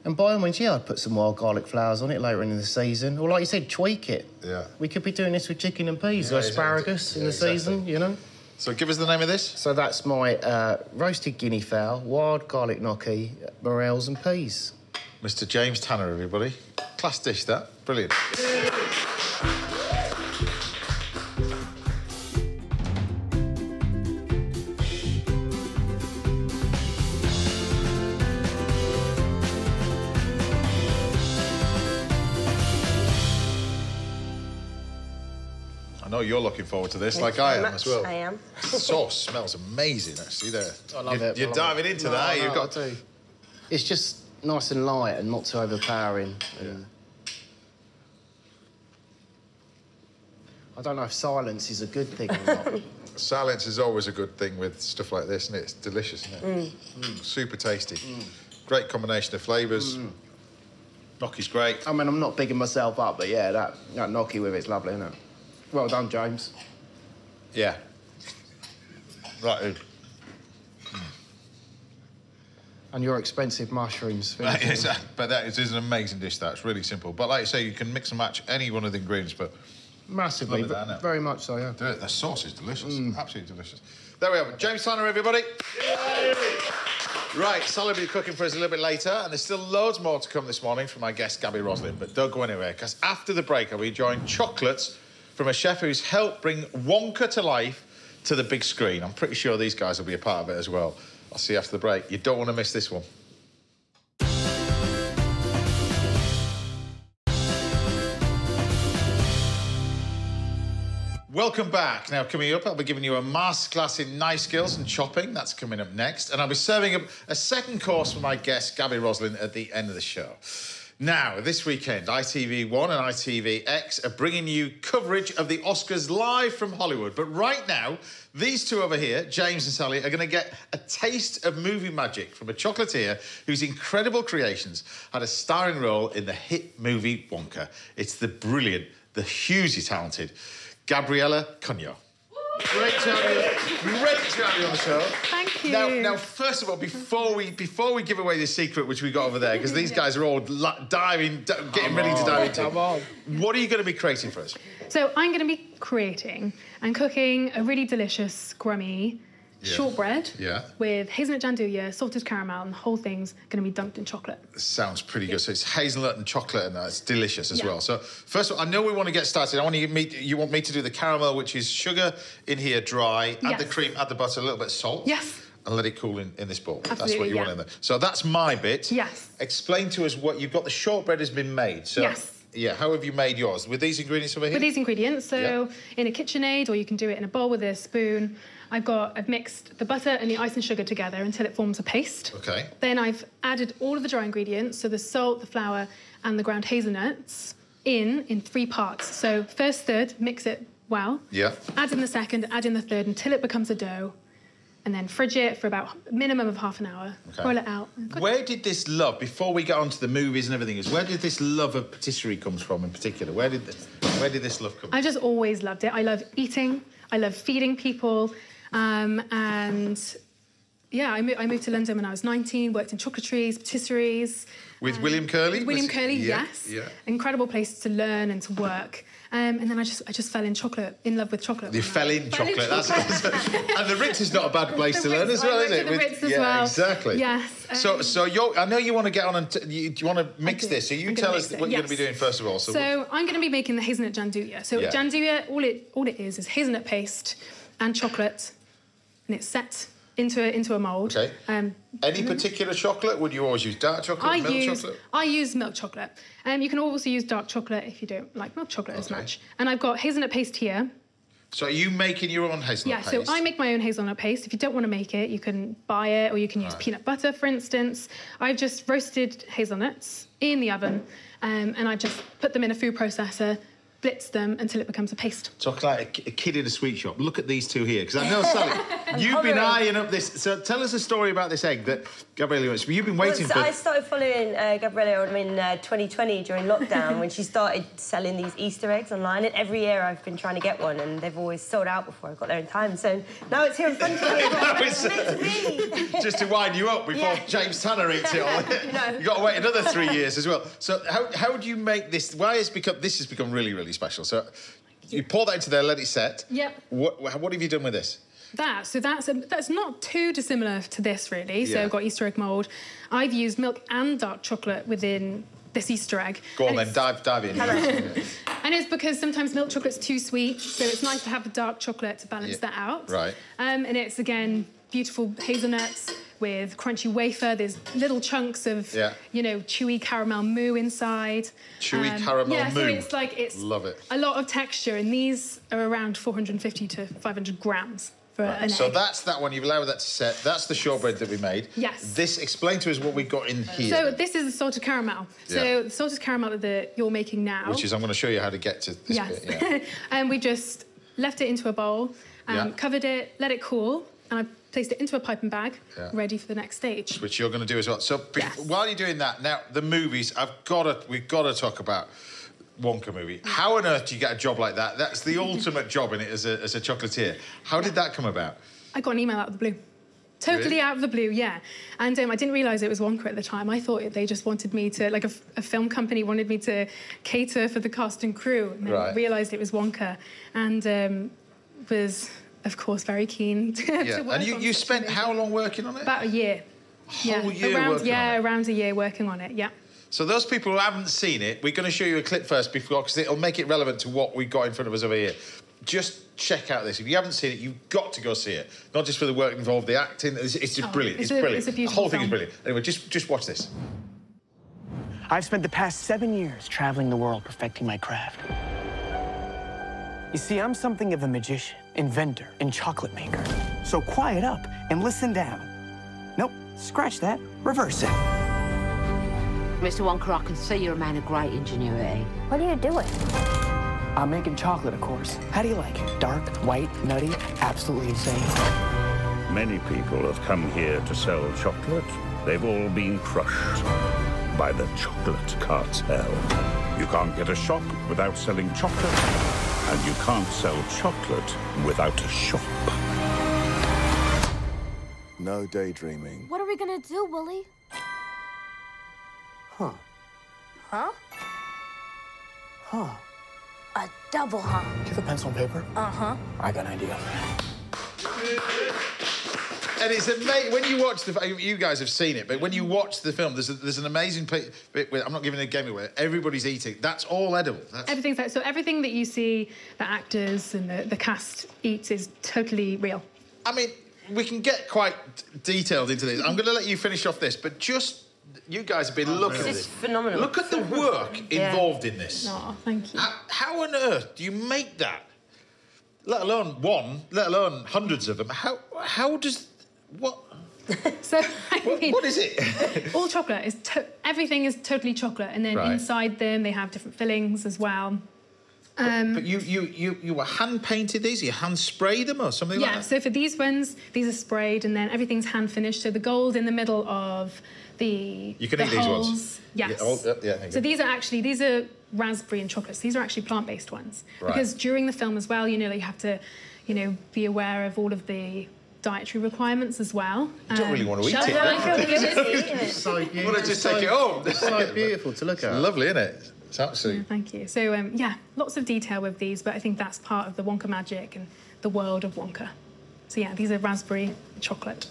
And by all means, I'd put some wild garlic flowers on it later in the season. Or, like you said, tweak it. Yeah. We could be doing this with chicken and peas or asparagus in the season, you know? So give us the name of this. So that's my roasted guinea fowl, wild garlic gnocchi, morels and peas. Mr. James Tanner, everybody. Class dish, that. Brilliant. I know you're looking forward to this, like I am as well. I am. The sauce smells amazing, actually. There, I love it. You're diving into that. You've got to. It's just nice and light and not too overpowering. Yeah. I don't know if silence is a good thing or not. Silence is always a good thing with stuff like this, isn't it? It's delicious, isn't it? Super tasty. Great combination of flavours. Gnocchi's great. I mean, I'm not bigging myself up, but yeah, that gnocchi with it's lovely, isn't it? Well done, James. Yeah. Right. And your expensive mushrooms. But that is an amazing dish, that's really simple. But like you say, you can mix and match any one of the ingredients, but... Massively, very much so, yeah. The sauce is delicious, absolutely delicious. There we have it. James Tanner, everybody. Yay! Right, Sally will be cooking for us a little bit later, and there's still loads more to come this morning from my guest, Gaby Roslin. But don't go anywhere, because after the break, I'll be enjoying chocolates from a chef who's helped bring Wonka to life to the big screen. I'm pretty sure these guys will be a part of it as well. I'll see you after the break. You don't want to miss this one. Welcome back. Now, coming up, I'll be giving you a masterclass in knife skills and chopping. That's coming up next. And I'll be serving up a second course for my guest, Gaby Roslin, at the end of the show. Now, this weekend, ITV1 and ITVX are bringing you coverage of the Oscars live from Hollywood. But right now, these two over here, James and Sally, are going to get a taste of movie magic from a chocolatier whose incredible creations had a starring role in the hit movie Wonka. It's the brilliant, the hugely talented Gabriella Cugno. Great to have you on the show. Thank you. Now, first of all, before we give away the secret which we got over there, because these guys are all getting ready to dive into. What are you going to be creating for us? So I'm going to be creating and cooking a really delicious scrummy shortbread with hazelnut gianduja, salted caramel, and the whole thing's going to be dunked in chocolate. Sounds pretty good. So it's hazelnut and chocolate, and it's delicious as well. So first of all, I know we want to get started. You want me to do the caramel, which is sugar in here dry, add the cream, add the butter, a little bit of salt. Yes. And let it cool in this bowl. Absolutely, that's what you want in there. So that's my bit. Yes. Explain to us what you've got. The shortbread has been made. So yes. Yeah, how have you made yours? With these ingredients over here? With these ingredients, so in a KitchenAid, or you can do it in a bowl with a spoon. I've mixed the butter and the ice and sugar together until it forms a paste. Okay. Then I've added all of the dry ingredients, so the salt, the flour, and the ground hazelnuts in 3 parts. So first third, mix it well. Yeah. Add in the second, add in the third until it becomes a dough. And then fridge it for about a minimum of half an hour. Okay. Roll it out. Where did this love, before we get on to the movies and everything, where did this love of patisserie come from in particular? Where did this love come from? I just always loved it. I love eating. I love feeding people. And Yeah, I moved to London when I was 19, worked in chocolateries, patisseries. With William Curley? William Curley, yes. Yeah. Incredible place to learn and to work. And then I just fell in love with chocolate. You fell in chocolate. That's and the Ritz is not a bad place to learn as well, is it? The Ritz as well. Exactly. Yes. So I know you want to get on and do you want to mix this? So you tell us what you're going to be doing first of all. So I'm going to be making the hazelnut gianduja. So gianduja, all it is hazelnut paste and chocolate, and it's set into a mould. Okay. Any particular chocolate? Would you always use dark chocolate, milk chocolate? I use milk chocolate. You can also use dark chocolate if you don't like milk chocolate as much. And I've got hazelnut paste here. So are you making your own hazelnut paste? Yeah, so I make my own hazelnut paste. If you don't want to make it, you can buy it, or you can use peanut butter, for instance. I've just roasted hazelnuts in the oven, and I just put them in a food processor, blitz them until it becomes a paste. Talk like a kid in a sweet shop. Look at these two here, because I know, Sally, you've been eyeing up this. So tell us a story about this egg that Gabriella wants. You've been waiting for. I started following Gabriella in 2020 during lockdown when she started selling these Easter eggs online, and every year I've been trying to get one, and they've always sold out before I got there in time. So now it's here in front of me. It's me. Just to wind you up before James Tanner eats it all. You've got to wait another 3 years as well. So how do you make this? This has become really, really special. So you pour that into there, let it set. Yep. What have you done with this? That's not too dissimilar to this, really. So I've got Easter egg mould. I've used milk and dark chocolate within this Easter egg. Go on then, dive in. And it's because sometimes milk chocolate's too sweet, so it's nice to have the dark chocolate to balance that out. Right. And it's, again, beautiful hazelnuts with crunchy wafer. There's little chunks of, chewy caramel mousse inside. Chewy caramel mousse. So it's love it. A lot of texture, and these are around 450 to 500 grams for an egg. So that's that one. You've allowed that to set. That's the shortbread that we made. Yes. Explain to us what we've got in here. So this is the salted caramel. So the salted caramel that you're making now. Which is, I'm going to show you how to get to this bit. Yeah. And we just left it into a bowl, covered it, let it cool, and I placed it into a piping bag, ready for the next stage. Which you're going to do as well. So while you're doing that, now the movies, we've got to talk about Wonka movie. How on earth do you get a job like that? That's the ultimate job in it as a chocolatier. How did that come about? I got an email out of the blue. Totally out of the blue, yeah. And I didn't realise it was Wonka at the time. I thought they just wanted me to, like a film company wanted me to cater for the cast and crew. And then I realised it was Wonka. And was, of course, very keen to work And you spent how long working on it? About a year. Whole year working on it? Around a year working on it, yeah. So those people who haven't seen it, we're going to show you a clip first because it'll make it relevant to what we've got in front of us over here. Just check out this. If you haven't seen it, you've got to go see it. Not just for the work involved, the acting. It's just brilliant. It's brilliant. It's a beautiful the whole thing is film. brilliant. Anyway, just watch this. I've spent the past 7 years traveling the world perfecting my craft. You see, I'm something of a magician, inventor, and chocolate maker. So quiet up and listen down. Nope, scratch that, reverse it. Mr. Wonka, I can see you're a man of great ingenuity. What are you doing? I'm making chocolate, of course. How do you like it? Dark, white, nutty, absolutely insane. Many people have come here to sell chocolate. They've all been crushed by the chocolate cartel. You can't get a shop without selling chocolate, and you can't sell chocolate without a shop. No daydreaming. What are we gonna do, Willie? Huh. Huh? Huh. A double huh. Do you have a pencil and paper? Uh-huh. I got an idea. And it's amazing when you watch you guys have seen it, but when you watch the film, there's an amazing bit where I'm not giving a game away. Everybody's eating. That's all edible. Everything's like, so everything that you see the actors and the cast eat is totally real. I mean, we can get quite detailed into this. I'm going to let you finish off this, but just you guys have been looking at this. This is phenomenal. Look at the work involved in this. Oh, thank you. How on earth do you make that? Let alone one, let alone hundreds of them. How does what? So what is it? All chocolate is everything is totally chocolate, and then inside them they have different fillings as well. But you were hand painted these? You hand sprayed them or something like that? Yeah. So for these ones, these are sprayed, and then everything's hand finished. So the gold in the middle of the you can eat these ones. Yes. So these are raspberry and chocolates. These are actually plant-based ones because during the film as well, you have to, be aware of all of the dietary requirements as well. You don't really want to eat it. It's so beautiful. You want to just take it home. It's so beautiful to look at. It's lovely, isn't it? It's absolutely... Thank you. So, yeah, lots of detail with these, but I think that's part of the Wonka magic and the world of Wonka. So, yeah, these are raspberry chocolate.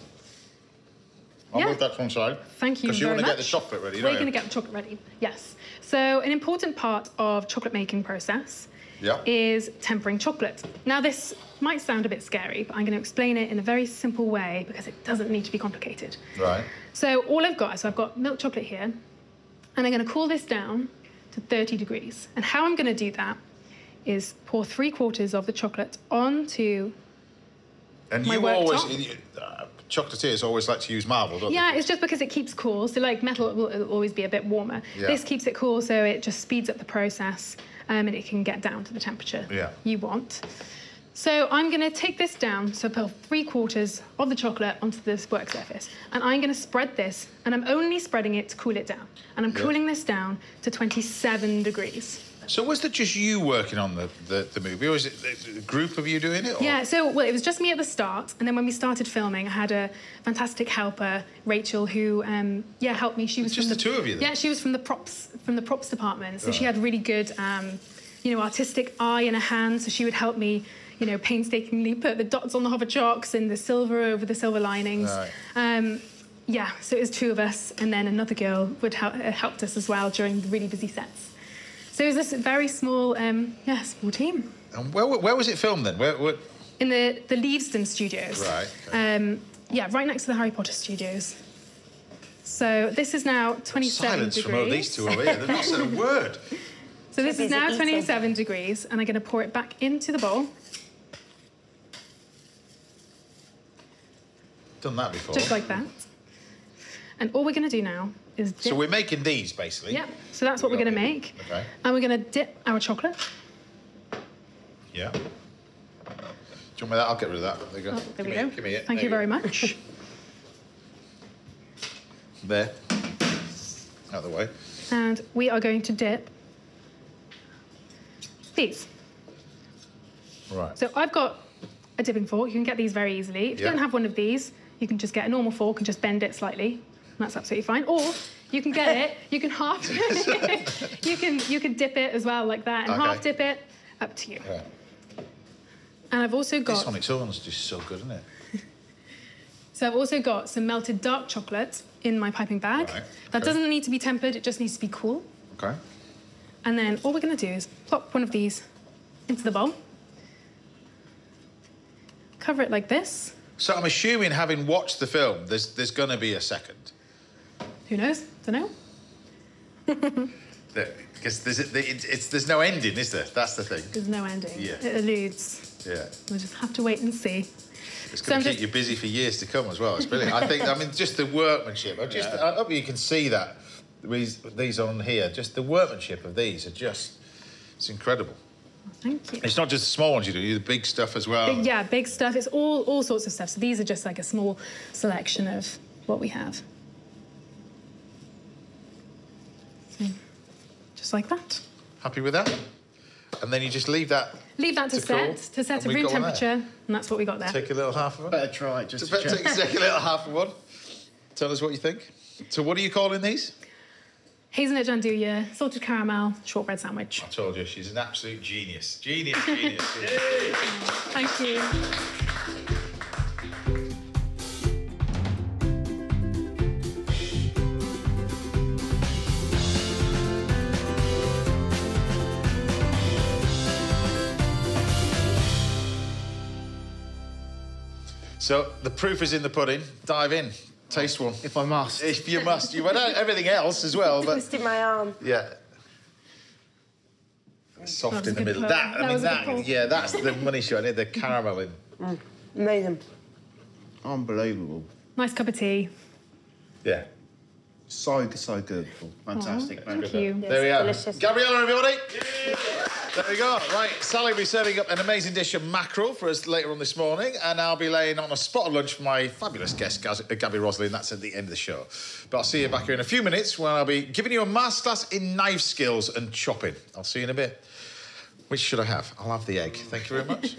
I'll move that to one side. Thank you very much. Because you want to get the chocolate ready, don't you? We're going to get the chocolate ready, yes. So an important part of chocolate making process is tempering chocolate. Now, this might sound a bit scary, but I'm going to explain it in a very simple way because it doesn't need to be complicated. Right. So all I've got milk chocolate here, and I'm going to cool this down to 30 degrees. And how I'm going to do that is pour 3/4 of the chocolate onto my worktop. Chocolatiers always like to use marble, don't they? Yeah, it's just because it keeps cool. So, like, metal will always be a bit warmer. Yeah. This keeps it cool, so it just speeds up the process and it can get down to the temperature you want. So I'm going to take this down, so pour 3/4 of the chocolate onto this work surface. And I'm going to spread this, and I'm only spreading it to cool it down. And I'm cooling this down to 27 degrees. So was it just you working on the movie, or was it a group of you doing it? Or? Yeah, so, well, it was just me at the start, and then when we started filming, I had a fantastic helper, Rachel, who, helped me. She was just from the two of you, then? Yeah, she was from the props department, so she had really good, artistic eye and a hand, so she would help me, painstakingly put the dots on the hover chalks and the silver over the silver linings. Right. So it was two of us, and then another girl helped us as well during the really busy sets. So it was this very small, small team. And where was it filmed then? Where? In the Leavesden studios. Right. Okay. Right next to the Harry Potter studios. So this is now 27 Silence degrees. from all these two over here. They're not saying a word. So this is now 27 degrees, and I'm going to pour it back into the bowl. Done that before. Just like that. And all we're going to do now is dip. So we're making these, basically? Yeah, so that's what we're going to make. Okay. And we're going to dip our chocolate. Yeah. Do you want me that? I'll get rid of that. There you go. There we go. Give me it. Thank you very much. There. Out of the way. And we are going to dip these. Right. So I've got a dipping fork. You can get these very easily. If you don't have one of these, you can just get a normal fork and just bend it slightly. That's absolutely fine. Or you can get it, you can half you can dip it as well like that and half dip it, up to you. Yeah. And I've also got... This on its own is just so good, isn't it? So I've also got some melted dark chocolate in my piping bag. Right. That doesn't need to be tempered, it just needs to be cool. Okay. And then all we're going to do is plop one of these into the bowl. Cover it like this. So I'm assuming, having watched the film, there's going to be a second. Who knows? Don't know. Because there's no ending, is there? That's the thing. There's no ending. Yeah. It eludes. Yeah. We'll just have to wait and see. It's going to keep you busy for years to come as well. It's brilliant. I mean, just the workmanship. I hope you can see that. These on here, just the workmanship of these are just... It's incredible. Thank you. It's not just the small ones you do the big stuff as well. Big stuff. It's all sorts of stuff. So these are just like a small selection of what we have. So, just like that. Happy with that? And then you just leave that... Leave that to set at room temperature, and that's what we got there. Take a little half of one? Better try it, just to check. Take a little half of one. Tell us what you think. So what are you calling these? Hazelnut gianduja, salted caramel, shortbread sandwich. I told you, she's an absolute genius. Genius. Thank you. So the proof is in the pudding. Dive in. Taste one. If I must. If you must. You want everything else as well, but... Twist in my arm. Yeah. Soft in the middle. pull. That's the money shot. I need the caramel in. Amazing. Unbelievable. Nice cup of tea. Yeah. So good. Fantastic. Thank you. There we are. Delicious. Gabriella, everybody. There we go. Right, Sally will be serving up an amazing dish of mackerel for us later on this morning, and I'll be laying on a spot of lunch for my fabulous guest, Gaby Roslin. That's at the end of the show. But I'll see you back here in a few minutes when I'll be giving you a masterclass in knife skills and chopping. I'll see you in a bit. Which should I have? I'll have the egg. Thank you very much.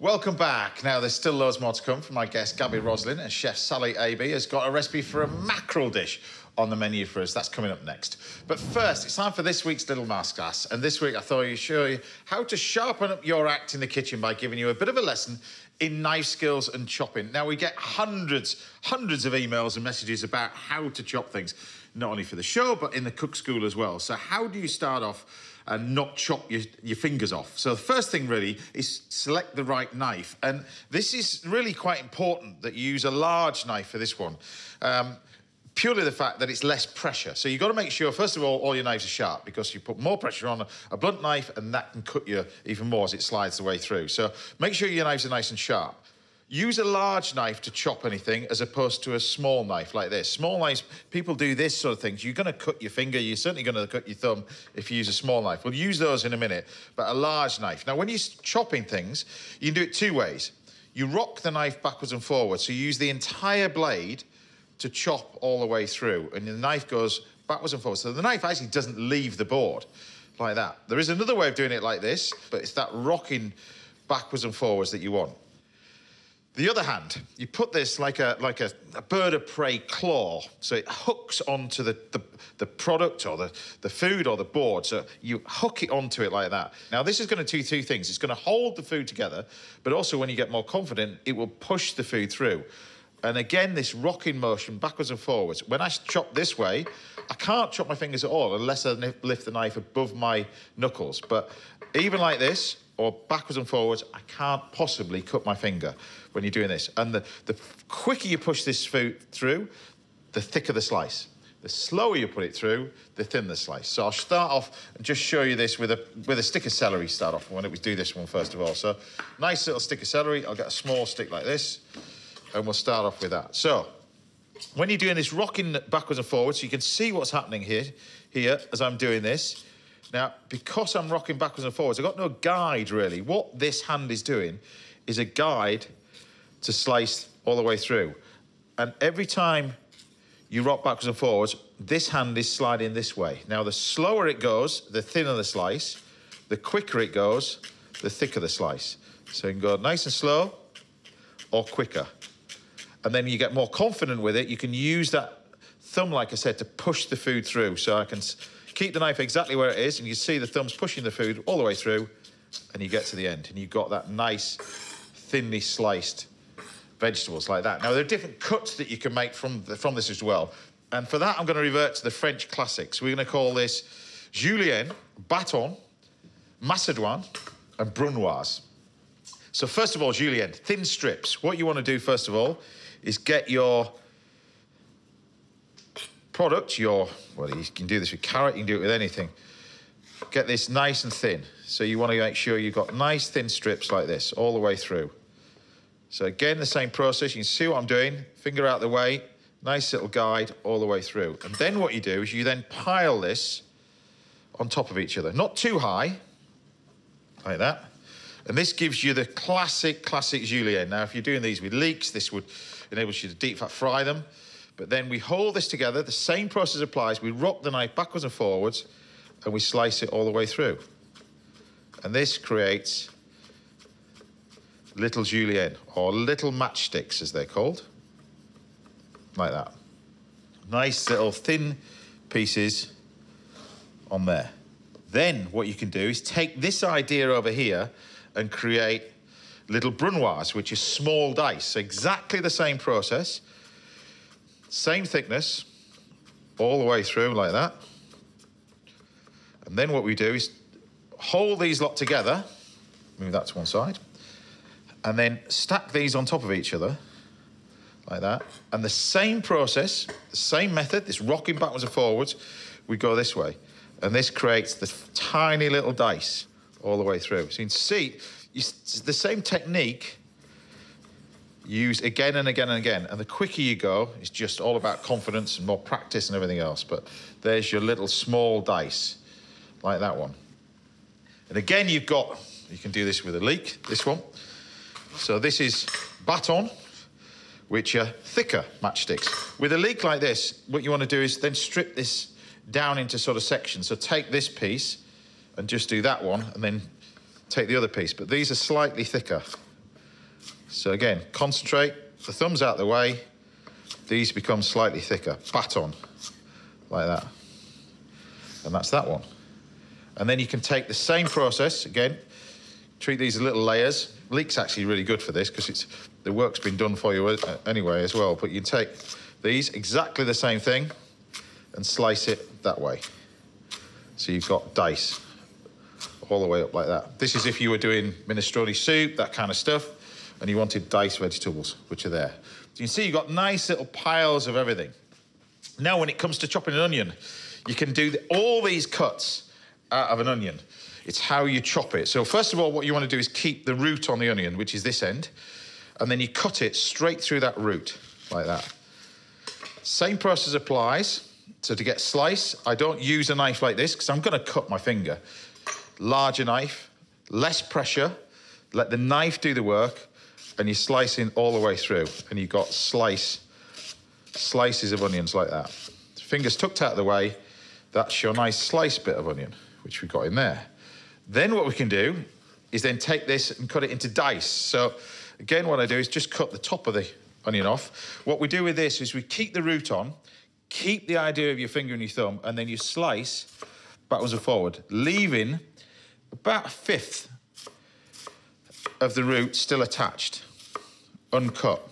Welcome back. Now, there's still loads more to come from my guest, Gaby Roslin, and Chef Sally AB has got a recipe for a mackerel dish on the menu for us. That's coming up next. But first, it's time for this week's little masterclass. And this week, I thought I'd show you how to sharpen up your act in the kitchen by giving you a bit of a lesson in knife skills and chopping. Now, we get hundreds of emails and messages about how to chop things, not only for the show, but in the cook school as well. So how do you start off and not chop your fingers off? So the first thing really is select the right knife. And this is really quite important that you use a large knife for this one. Purely the fact that it's less pressure. So you've got to make sure, first of all your knives are sharp, because you put more pressure on a blunt knife and that can cut you even more as it slides the way through. So make sure your knives are nice and sharp. Use a large knife to chop anything as opposed to a small knife like this. Small knives, people do this sort of things. You're going to cut your finger. You're certainly going to cut your thumb if you use a small knife. We'll use those in a minute, but a large knife. Now, when you're chopping things, you can do it two ways. You rock the knife backwards and forwards, so you use the entire blade to chop all the way through, and the knife goes backwards and forwards. So the knife actually doesn't leave the board like that. There is another way of doing it like this, but it's that rocking backwards and forwards that you want. The other hand, you put this like a bird of prey claw, so it hooks onto the product or the food or the board, so you hook it onto it like that. Now, this is going to do two things. It's going to hold the food together, but also when you get more confident, it will push the food through. And again, this rocking motion backwards and forwards. When I chop this way, I can't chop my fingers at all unless I lift the knife above my knuckles. But even like this, or backwards and forwards, I can't possibly cut my finger when you're doing this. And the quicker you push this food through, the thicker the slice. The slower you put it through, the thinner the slice. So I'll start off and just show you this with a stick of celery, start off. Why don't we do this one first of all? So, nice little stick of celery. I'll get a small stick like this, and we'll start off with that. So, when you're doing this rocking backwards and forwards, so you can see what's happening here as I'm doing this. Now, because I'm rocking backwards and forwards, I've got no guide, really. What this hand is doing is a guide to slice all the way through. And every time you rock backwards and forwards, this hand is sliding this way. Now, the slower it goes, the thinner the slice. The quicker it goes, the thicker the slice. So you can go nice and slow or quicker. And then you get more confident with it. You can use that thumb, like I said, to push the food through. So I can keep the knife exactly where it is, and you see the thumbs pushing the food all the way through, and you get to the end, and you've got that nice, thinly sliced vegetables like that. Now, there are different cuts that you can make from this as well. And for that, I'm going to revert to the French classics. We're going to call this julienne, bâton, macédoine, and brunoise. So first of all, julienne, thin strips. What you want to do, first of all, is get your product, well, you can do this with carrot, you can do it with anything. Get this nice and thin. So you want to make sure you've got nice thin strips like this all the way through. So again, the same process. You can see what I'm doing. Finger out the way, nice little guide all the way through. And then what you do is you then pile this on top of each other. Not too high, like that. And this gives you the classic julienne. Now, if you're doing these with leeks, this would enable you to deep fat fry them. But then we hold this together, the same process applies. We rock the knife backwards and forwards, and we slice it all the way through. And this creates little julienne, or little matchsticks, as they're called. Like that. Nice little thin pieces on there. Then what you can do is take this idea over here and create little brunoise, which is small dice. So exactly the same process. Same thickness, all the way through like that. And then what we do is hold these lot together, move that to one side, and then stack these on top of each other, like that. And the same process, the same method, this rocking backwards and forwards, we go this way. And this creates the tiny little dice all the way through. So you can see, it's the same technique used again and again and again. And the quicker you go, it's just all about confidence and more practice and everything else. But there's your little small dice, like that one. And again, you can do this with a leek, this one. So this is bâton, which are thicker matchsticks. With a leek like this, what you want to do is then strip this down into sort of sections. So take this piece and just do that one, and then take the other piece. But these are slightly thicker. So again, concentrate, the thumb's out the way, these become slightly thicker, baton, like that. And that's that one. And then you can take the same process, again, treat these as little layers. Leek's actually really good for this because the work's been done for you anyway as well, but you can take these, exactly the same thing, and slice it that way. So you've got dice all the way up like that. This is if you were doing minestrone soup, that kind of stuff, and you wanted diced vegetables, which are there. So you can see you've got nice little piles of everything. Now, when it comes to chopping an onion, you can do all these cuts out of an onion. It's how you chop it. So first of all, what you want to do is keep the root on the onion, which is this end, and then you cut it straight through that root, like that. Same process applies. So to get slice, I don't use a knife like this because I'm going to cut my finger. Larger knife, less pressure, let the knife do the work, and you're slicing all the way through, and you've got slices of onions like that. Fingers tucked out of the way, that's your nice sliced bit of onion, which we've got in there. Then what we can do is then take this and cut it into dice. So again, what I do is just cut the top of the onion off. What we do with this is we keep the root on, keep the idea of your finger and your thumb, and then you slice backwards and forward, leaving about a fifth of the root still attached, uncut.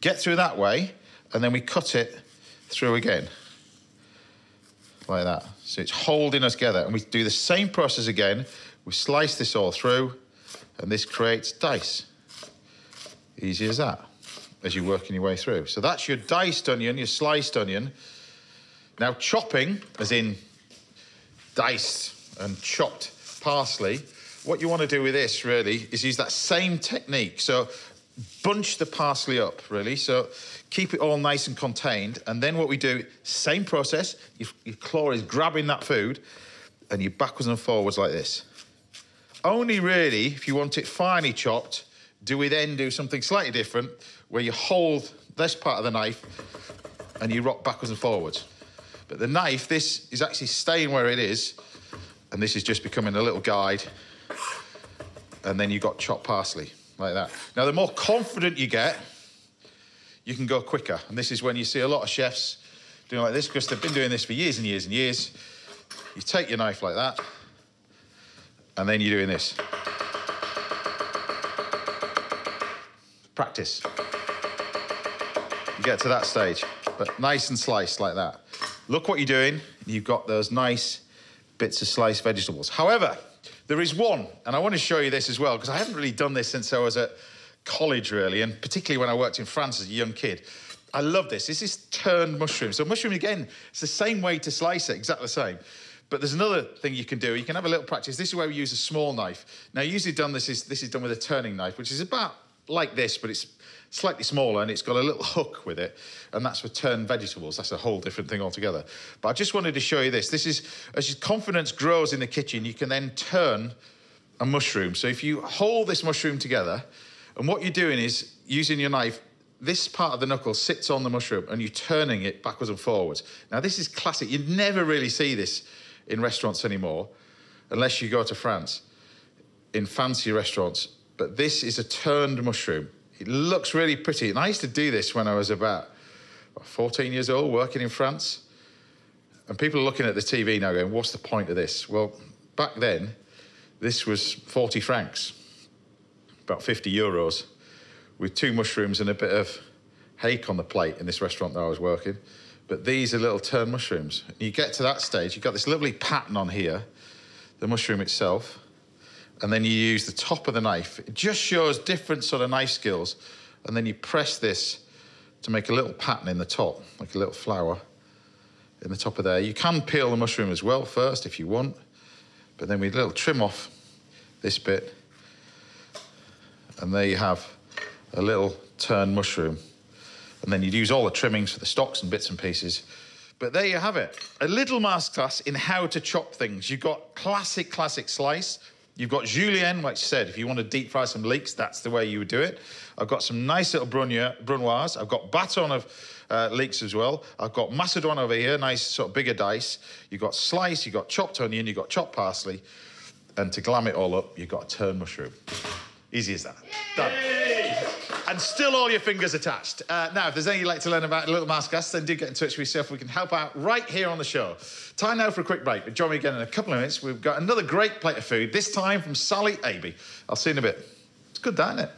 Get through that way, and then we cut it through again, like that. So it's holding us together, and we do the same process again. We slice this all through, and this creates dice. Easy as that, as you're working your way through. So that's your diced onion, your sliced onion. Now chopping, as in diced and chopped parsley, what you want to do with this, really, is use that same technique. So bunch the parsley up, really. So keep it all nice and contained. And then what we do, same process, your claw is grabbing that food, and you backwards and forwards like this. Only really, if you want it finely chopped, do we then do something slightly different, where you hold this part of the knife, and you rock backwards and forwards. But the knife, this is actually staying where it is, and this is just becoming a little guide. And then you've got chopped parsley, like that. Now, the more confident you get, you can go quicker. And this is when you see a lot of chefs doing like this, because they've been doing this for years and years and years. You take your knife like that, and then you're doing this. Practice. You get to that stage, but nice and sliced like that. Look what you're doing. You've got those nice bits of sliced vegetables. However, there is one, and I want to show you this as well, because I haven't really done this since I was at college, really, and particularly when I worked in France as a young kid. I love this. This is turned mushroom. So mushroom, again, it's the same way to slice it, exactly the same. But there's another thing you can do. You can have a little practice. This is where we use a small knife. Now, usually this is done with a turning knife, which is about like this, but it's slightly smaller, and it's got a little hook with it, and that's for turned vegetables. That's a whole different thing altogether. But I just wanted to show you this. This is, as your confidence grows in the kitchen, you can then turn a mushroom. So if you hold this mushroom together, and what you're doing is, using your knife, this part of the knuckle sits on the mushroom, and you're turning it backwards and forwards. Now, this is classic. You never really see this in restaurants anymore, unless you go to France, in fancy restaurants. But this is a turned mushroom. It looks really pretty. And I used to do this when I was about 14 years old, working in France. And people are looking at the TV now going, what's the point of this? Well, back then, this was 40 francs, about 50 euros, with 2 mushrooms and a bit of hake on the plate in this restaurant that I was working. But these are little turned mushrooms. You get to that stage, you've got this lovely pattern on here, the mushroom itself, and then you use the top of the knife. It just shows different sort of knife skills, and then you press this to make a little pattern in the top, like a little flower in the top of there. You can peel the mushroom as well first if you want, but then we little trim off this bit, and there you have a little turned mushroom. And then you'd use all the trimmings for the stalks and bits and pieces. But there you have it. A little masterclass in how to chop things. You've got classic slice. You've got julienne, like I said, if you want to deep fry some leeks, that's the way you would do it. I've got some nice little brunoise. I've got baton of leeks as well. I've got macédoine over here, nice sort of bigger dice. You've got slice, you've got chopped onion, you've got chopped parsley. And to glam it all up, you've got a turned mushroom. Easy as that. Done. And still all your fingers attached. Now, if there's anything you'd like to learn about Little Mouse Glass, then do get in touch with yourself. We can help out right here on the show. Time now for a quick break. But join me again in a couple of minutes. We've got another great plate of food, this time from Sally Aby. I'll see you in a bit. It's good, that, isn't it?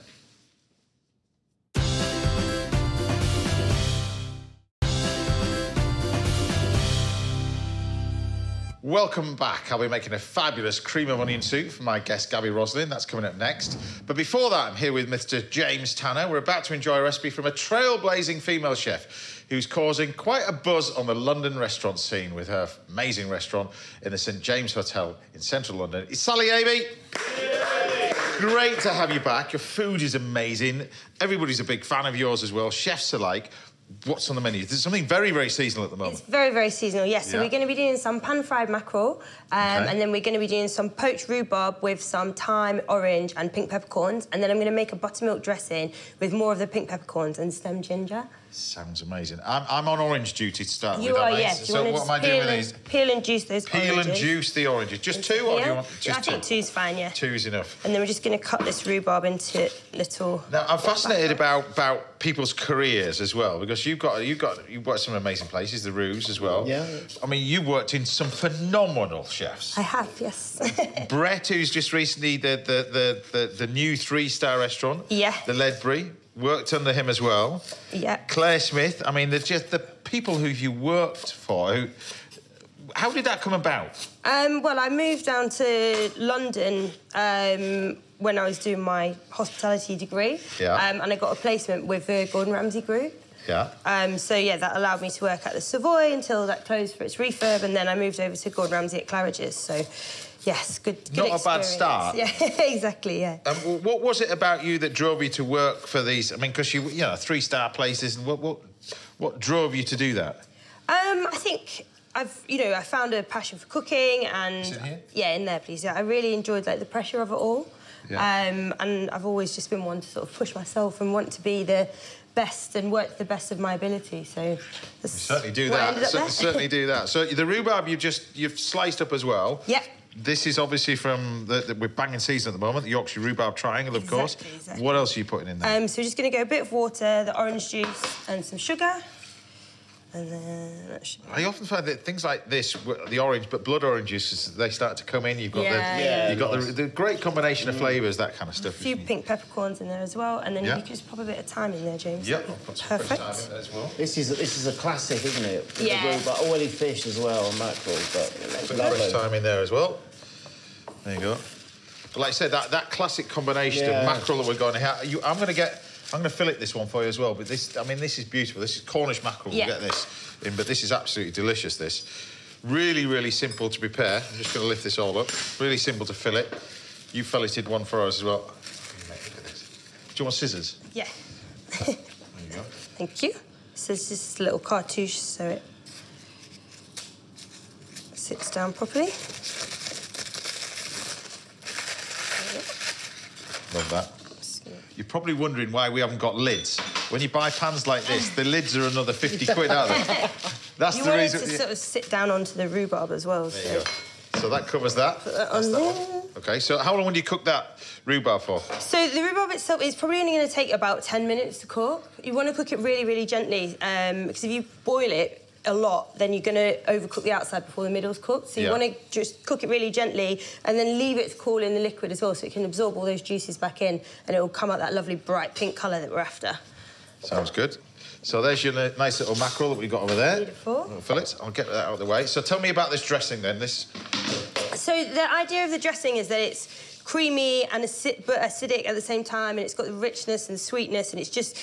Welcome back. I'll be making a fabulous cream of onion soup for my guest, Gaby Roslin. That's coming up next. But before that, I'm here with Mr. James Tanner. We're about to enjoy a recipe from a trailblazing female chef who's causing quite a buzz on the London restaurant scene with her amazing restaurant in the St James Hotel in central London. It's Sally Aby. Yay! Great to have you back. Your food is amazing. Everybody's a big fan of yours as well, chefs alike. What's on the menu? There's something very, very seasonal at the moment. It's very, very seasonal, yes. So we're going to be doing some pan-fried mackerel, and then we're going to be doing some poached rhubarb with some thyme, orange and pink peppercorns, and then I'm going to make a buttermilk dressing with more of the pink peppercorns and stemmed ginger. Sounds amazing. I'm on orange duty to start with. You are, yes. So what am I doing with these? Peel and juice those oranges. Peel and juice the oranges. Just two, or do you want just two? I think two's fine, yeah. Two is enough. And then we're just going to cut this rhubarb into little... Now, I'm fascinated about people's careers as well, because you've worked some amazing places, the Roos as well. Yeah. I mean, you worked in some phenomenal chefs. I have, yes. Brett, who's just recently the new 3-star restaurant. Yeah. The Ledbury. Worked under him as well. Yeah. Claire Smith. I mean, they're just the people who you worked for. How did that come about? Well, I moved down to London when I was doing my hospitality degree. Yeah. And I got a placement with the Gordon Ramsay Group. Yeah. So, yeah, that allowed me to work at the Savoy until that closed for its refurb, and then I moved over to Gordon Ramsay at Claridge's, so... Yes, good Not experience. a bad start. Yeah, exactly, yeah. What was it about you that drove you to work for these? I mean, because you know, 3-star places, and what drove you to do that? I think I found a passion for cooking, and Is it here? Yeah, in there, please. Yeah, I really enjoyed the pressure of it all. Yeah. And I've always just been one to sort of push myself and want to be the best and work to the best of my ability. So you certainly do that. Certainly do that. So the rhubarb you've sliced up as well. Yeah. This is obviously from we're banging season at the moment, the Yorkshire rhubarb triangle, of course. Exactly. What else are you putting in there? So we're just going to go a bit of water, the orange juice, and some sugar. And then... I often find that things like this, the orange, but blood oranges, they start to come in. You've got the great combination of flavours, that kind of stuff. A few pink peppercorns in there as well, and then you can just pop a bit of thyme in there, James. Yep, I'll put some fresh thyme in there as well. This is a classic, isn't it? Yeah. The rhubarb, oily fish as well, and mackerel, but Some fresh thyme in there as well. There you go. But like I said, that classic combination of mackerel that we're going to have. I'm going to fillet this one for you as well. But this is beautiful. This is Cornish mackerel. Yeah. We'll get this in, but this is absolutely delicious. This really, really simple to prepare. I'm just going to lift this all up. Really simple to fillet. You filleted one for us as well. Look at this. Do you want scissors? Yeah. There you go. Thank you. So it's just a little cartouche so it sits down properly. Love that. You're probably wondering why we haven't got lids. When you buy pans like this, the lids are another 50 quid, aren't they? That's the reason. You want it to sort of sit down onto the rhubarb as well. There you go. So that covers that. Put that on there. OK, so how long would you cook that rhubarb for? So the rhubarb itself is probably only going to take about 10 minutes to cook. You want to cook it really, really gently, because if you boil it a lot, then you're going to overcook the outside before the middle's cooked. So you want to just cook it really gently and then leave it to cool in the liquid as well, so it can absorb all those juices back in, and it will come out that lovely bright pink colour that we're after. Sounds good. So there's your nice little mackerel that we've got over there. Beautiful. Little fillets. I'll get that out of the way. So tell me about this dressing then. So the idea of the dressing is that it's creamy and but acidic at the same time, and it's got the richness and sweetness, and it's just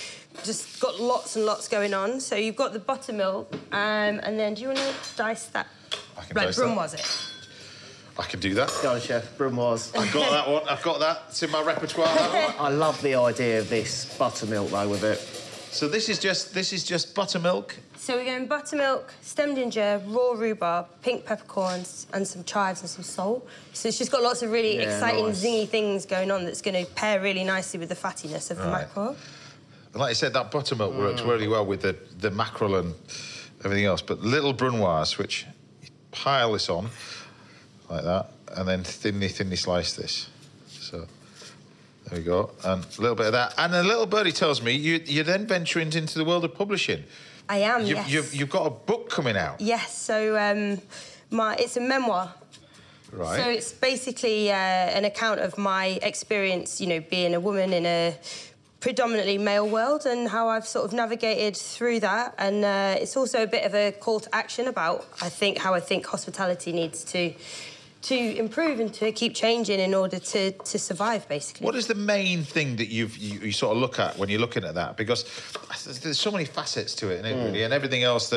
got lots and lots going on. So you've got the buttermilk, and then do you want to dice that? I can dice that. Brunoise it. I can do that. Go on, Chef. Brunoise. I've got that one. I've got that. It's in my repertoire. I love the idea of this buttermilk though with it. So this is just buttermilk. So we're going buttermilk, stemmed ginger, raw rhubarb, pink peppercorns, and some chives and some salt. So it's just got lots of really exciting, zingy things going on that's going to pair really nicely with the fattiness of the mackerel. Like I said, that buttermilk works really well with the mackerel and everything else. But little brunoise, which you pile this on like that, and then thinly slice this. So There we go. And a little bit of that. And a little birdie tells me you're then venturing into the world of publishing. I am, yes. You've got a book coming out. Yes, so it's a memoir. Right. So it's basically an account of my experience, you know, being a woman in a predominantly male world and how I've sort of navigated through that. And it's also a bit of a call to action about, how I think hospitality needs to improve and to keep changing in order to survive, basically. What is the main thing that you sort of look at when you're looking at that? Because there's so many facets to it, really, and everything else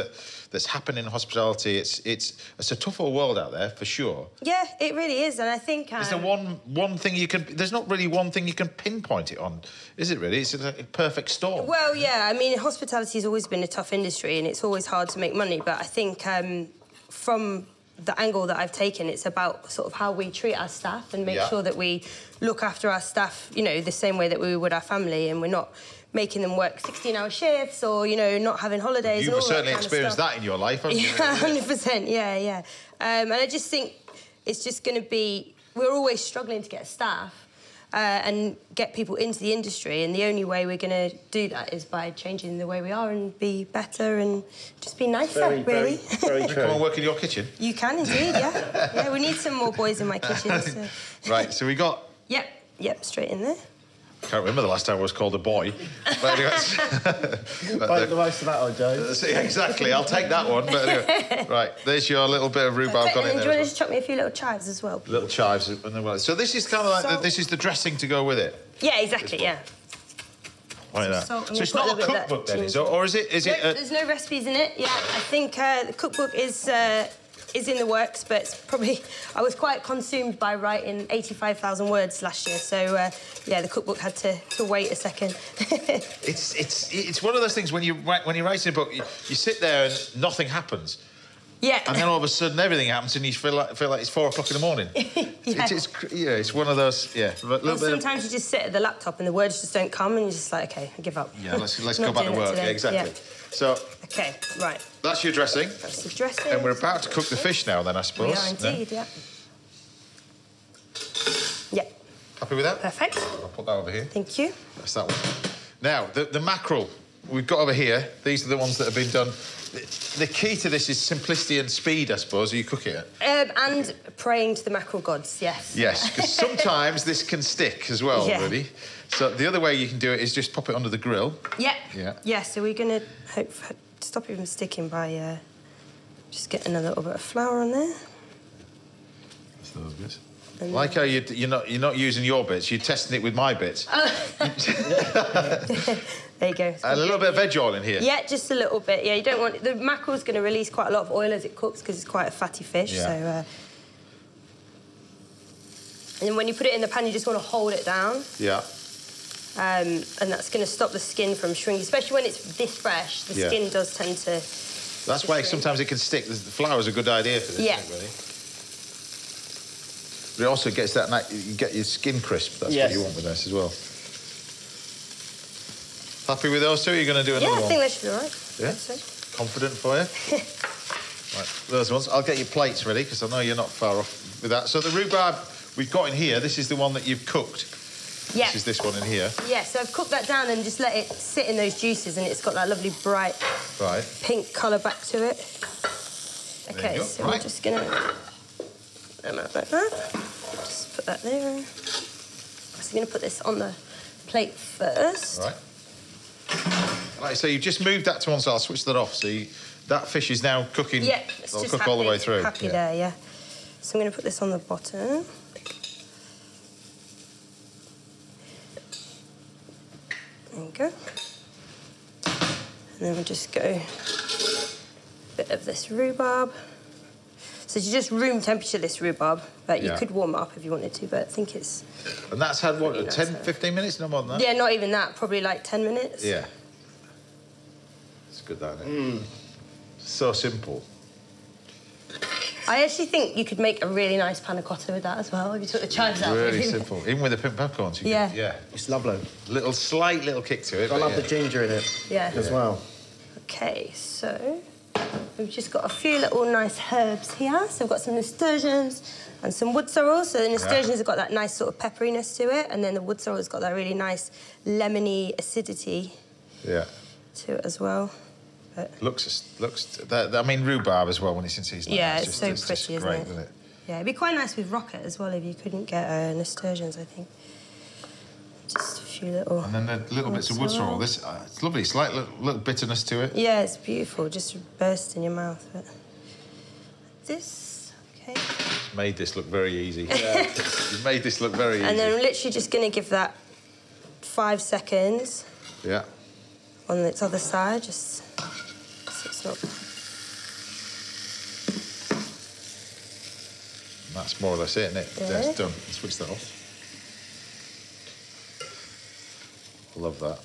that's happening in hospitality. It's a tougher world out there, for sure. Yeah, it really is, and I think... Is there one thing you can... There's not really one thing you can pinpoint it on, is it really? It's a perfect storm. Well, yeah, I mean, hospitality's always been a tough industry and it's always hard to make money, but I think from the angle that I've taken, it's about sort of how we treat our staff and make sure that we look after our staff, you know, the same way that we would our family, and we're not making them work 16-hour shifts or, you know, not having holidays. You've certainly experienced that in your life, haven't you? Yeah, 100%, yeah. And I just think it's just going to be... We're always struggling to get staff and get people into the industry, and the only way we're going to do that is by changing the way we are and be better and just be nicer, really. Very true. Come and work in your kitchen? You can indeed, yeah. Yeah, we need some more boys in my kitchen. So. Right, so we got... Yep, straight in there. I can't remember the last time I was called a boy. But anyway, Make the most of that one, Joe. Exactly, I'll take that one. But anyway, right, there's your little bit of rhubarb gone in there. Do you want to just chop me a few little chives as well? Little chives. So this is kind of like, this is the dressing to go with it? Yeah, exactly, yeah. Like that. So it's not a cookbook then, is it? Or is it... There's no recipes in it, yeah. I think the cookbook is in the works, but it's probably... I was quite consumed by writing 85,000 words last year, so, yeah, the cookbook had to wait a second. It's one of those things when you're writing a book, you sit there and nothing happens. Yeah. And then all of a sudden everything happens and you feel like it's 4 o'clock in the morning. It's one of those, Sometimes you just sit at the laptop and the words just don't come and you're just like, OK, I give up. Yeah, let's go back to work. Yeah, exactly. Yeah. So... OK, right. That's your dressing. That's the dressing. And we're about to cook the fish now, then, I suppose. We are indeed, yeah. Yeah. Happy with that? Perfect. I'll put that over here. Thank you. That's that one. Now, the mackerel we've got over here, these are the ones that have been done. The key to this is simplicity and speed, I suppose. Are you cooking it? And praying to the mackerel gods, yes. Yes, because sometimes this can stick as well, really. So the other way you can do it is just pop it under the grill. Yeah. Yeah. Yeah, so we're going to stop it from sticking by just getting a little bit of flour on there. That's those bits. Like how you're not using your bits, you're testing it with my bits. There you go. And a little bit of veg oil in here. Yeah, just a little bit. Yeah, you don't want... The mackerel's going to release quite a lot of oil as it cooks because it's quite a fatty fish, so... And then when you put it in the pan, you just want to hold it down. Yeah. And that's going to stop the skin from shrinking, especially when it's this fresh. The skin does tend to... That's why sometimes it can stick. The flour's a good idea for this, really. But it also gets that... You get your skin crisp. That's what you want with this as well. Happy with those two? You're going to do another one? Yeah, I think they should be all right. Yeah? Confident for you? Right, those ones. I'll get your plates ready, because I know you're not far off with that. So the rhubarb we've got in here, this is the one that you've cooked. Yeah. This is this one in here. Yeah, so I've cooked that down and just let it sit in those juices, and it's got that lovely bright pink colour back to it. OK, so we're just going to... like that. Just put that there. So I'm going to put this on the plate first. Right. Like I say, you just moved that to one side. I'll switch that off. So that fish is now cooking. Yeah, it'll cook all the way through. Happy there, yeah. So I'm going to put this on the bottom. There you go. And then we'll just go a bit of this rhubarb. So you just room temperature this rhubarb, but you could warm it up if you wanted to, but I think it's... And that's had, what, 10, 15 minutes? No more than that? Yeah, not even that. Probably like 10 minutes. Yeah. It's good, that, isn't it? So simple. I actually think you could make a really nice panna cotta with that as well, if you took the chives out. Really simple. Even with the pink peppercorns, you could, yeah. It's lovely. Slight little kick to it. I love the ginger in it as well. OK, so... we've just got a few little nice herbs here. So we've got some nasturtiums and some wood sorrel. So the nasturtiums have got that nice sort of pepperiness to it, and then the wood sorrel has got that really nice lemony acidity to it as well. But looks. I mean, rhubarb as well when it's in season. Yeah, it's so pretty, isn't great, it? isn't it? Yeah, it'd be quite nice with rocket as well if you couldn't get nasturtiums, I think. Just a few little... And then the little bits of wood sorrel. This, it's lovely. Slight little bitterness to it. Yeah, it's beautiful. Just burst in your mouth. But this, okay. You've made this look very easy. You've made this look very easy. And then I'm literally just going to give that 5 seconds. Yeah. On its other side, just so it's not... That's more or less it, isn't it? Yeah. That's done. Switch that off. Love that.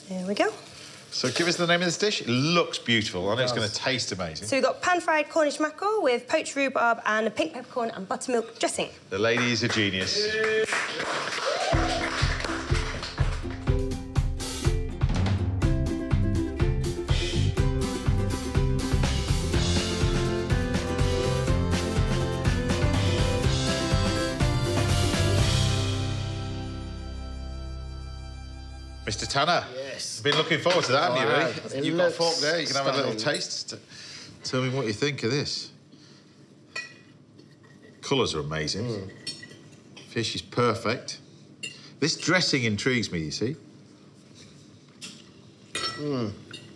There we go. So give us the name of this dish. It looks beautiful. I know it's going to taste amazing. So we've got pan-fried Cornish mackerel with poached rhubarb and a pink peppercorn and buttermilk dressing. The lady is a genius. Mr. Tanner. Yes. Been looking forward to that, haven't you, really? It You've got a looks fork there. You can have a little stunning. taste. Tell me what you think of this. Colours are amazing. Fish is perfect. This dressing intrigues me, you see.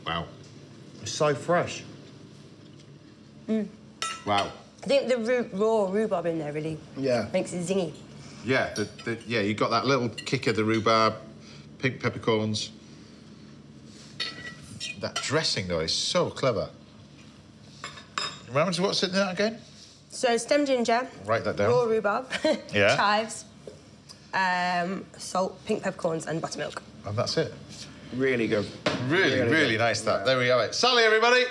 Wow. It's so fresh. Wow. I think the raw rhubarb in there really makes it zingy. Yeah, you got that little kick of the rhubarb, pink peppercorns. That dressing, though, is so clever. Remember what's in that again? So stem ginger. Write that down. Raw rhubarb. Yeah. Chives. Salt, pink peppercorns and buttermilk. And that's it. Really good. Really nice, that. There we go. Sally, everybody.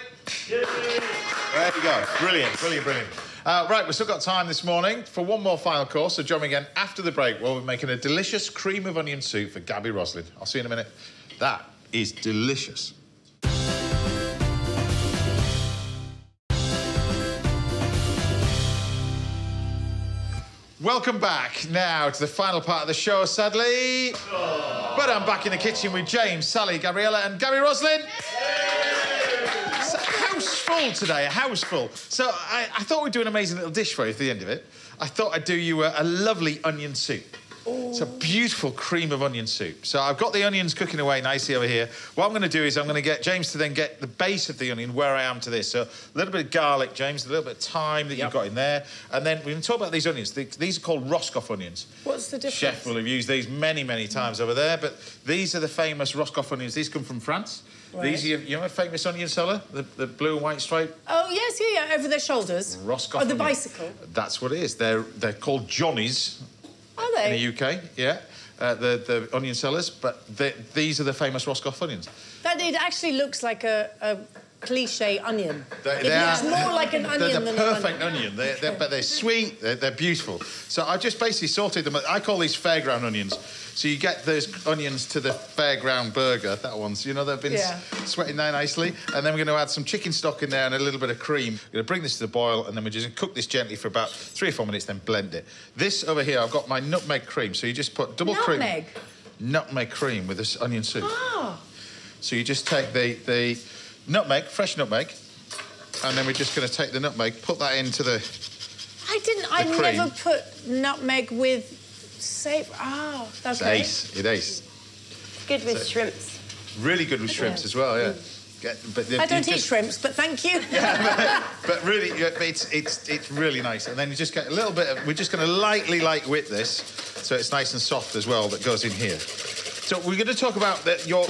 There you go. Brilliant. Right, we've still got time this morning for one more final course, so join me again after the break where we're making a delicious cream of onion soup for Gaby Roslin. I'll see you in a minute. That is delicious. Welcome back now to the final part of the show, sadly. But I'm back in the kitchen with James, Sally, Gabriella and Gaby Roslin. It's a house full today, a house full. So I thought we'd do an amazing little dish for you at the end of it. I thought I'd do you a lovely onion soup. It's a beautiful cream of onion soup. So I've got the onions cooking away nicely over here. What I'm going to do is I'm going to get James to then get the base of the onion where I am to this. So a little bit of garlic, James, a little bit of thyme that you've got in there. And then we're going to talk about these onions. These are called Roscoff onions. What's the difference? Chef will have used these many, many times over there. But these are the famous Roscoff onions. These come from France. Right. These are, you know, a famous onion seller, the blue and white stripe. Oh, yes, yeah, over their shoulders. Roscoff Oh, the onion. bicycle. That's what it is. They're called Johnnies. Are they? In the UK, yeah. The onion sellers, but these are the famous Roscoff onions. That it actually looks like a cliche onion. It looks more like an onion than an onion. They're the perfect onion. But they're sweet, they're beautiful. So I just basically sorted them. I call these fairground onions. So you get those onions to the fairground burger, that one's, you know, they've been sweating there nicely. And then we're going to add some chicken stock in there and a little bit of cream. We're going to bring this to the boil, and then we're just going to cook this gently for about 3 or 4 minutes, then blend it. This over here, I've got my nutmeg cream. So you just put double cream. Nutmeg cream with this onion soup. Oh. So you just take the nutmeg, fresh nutmeg, and then we're just going to take the nutmeg, put that into the I never put nutmeg with savour. Oh, okay. It's ace. Good with shrimps. Really good with shrimps as well, yeah. I don't eat shrimps, but thank you. But really, it's really nice. And then you just get a little bit of... We're just going to lightly whip this so it's nice and soft as well, that goes in here. So we're going to talk about we talk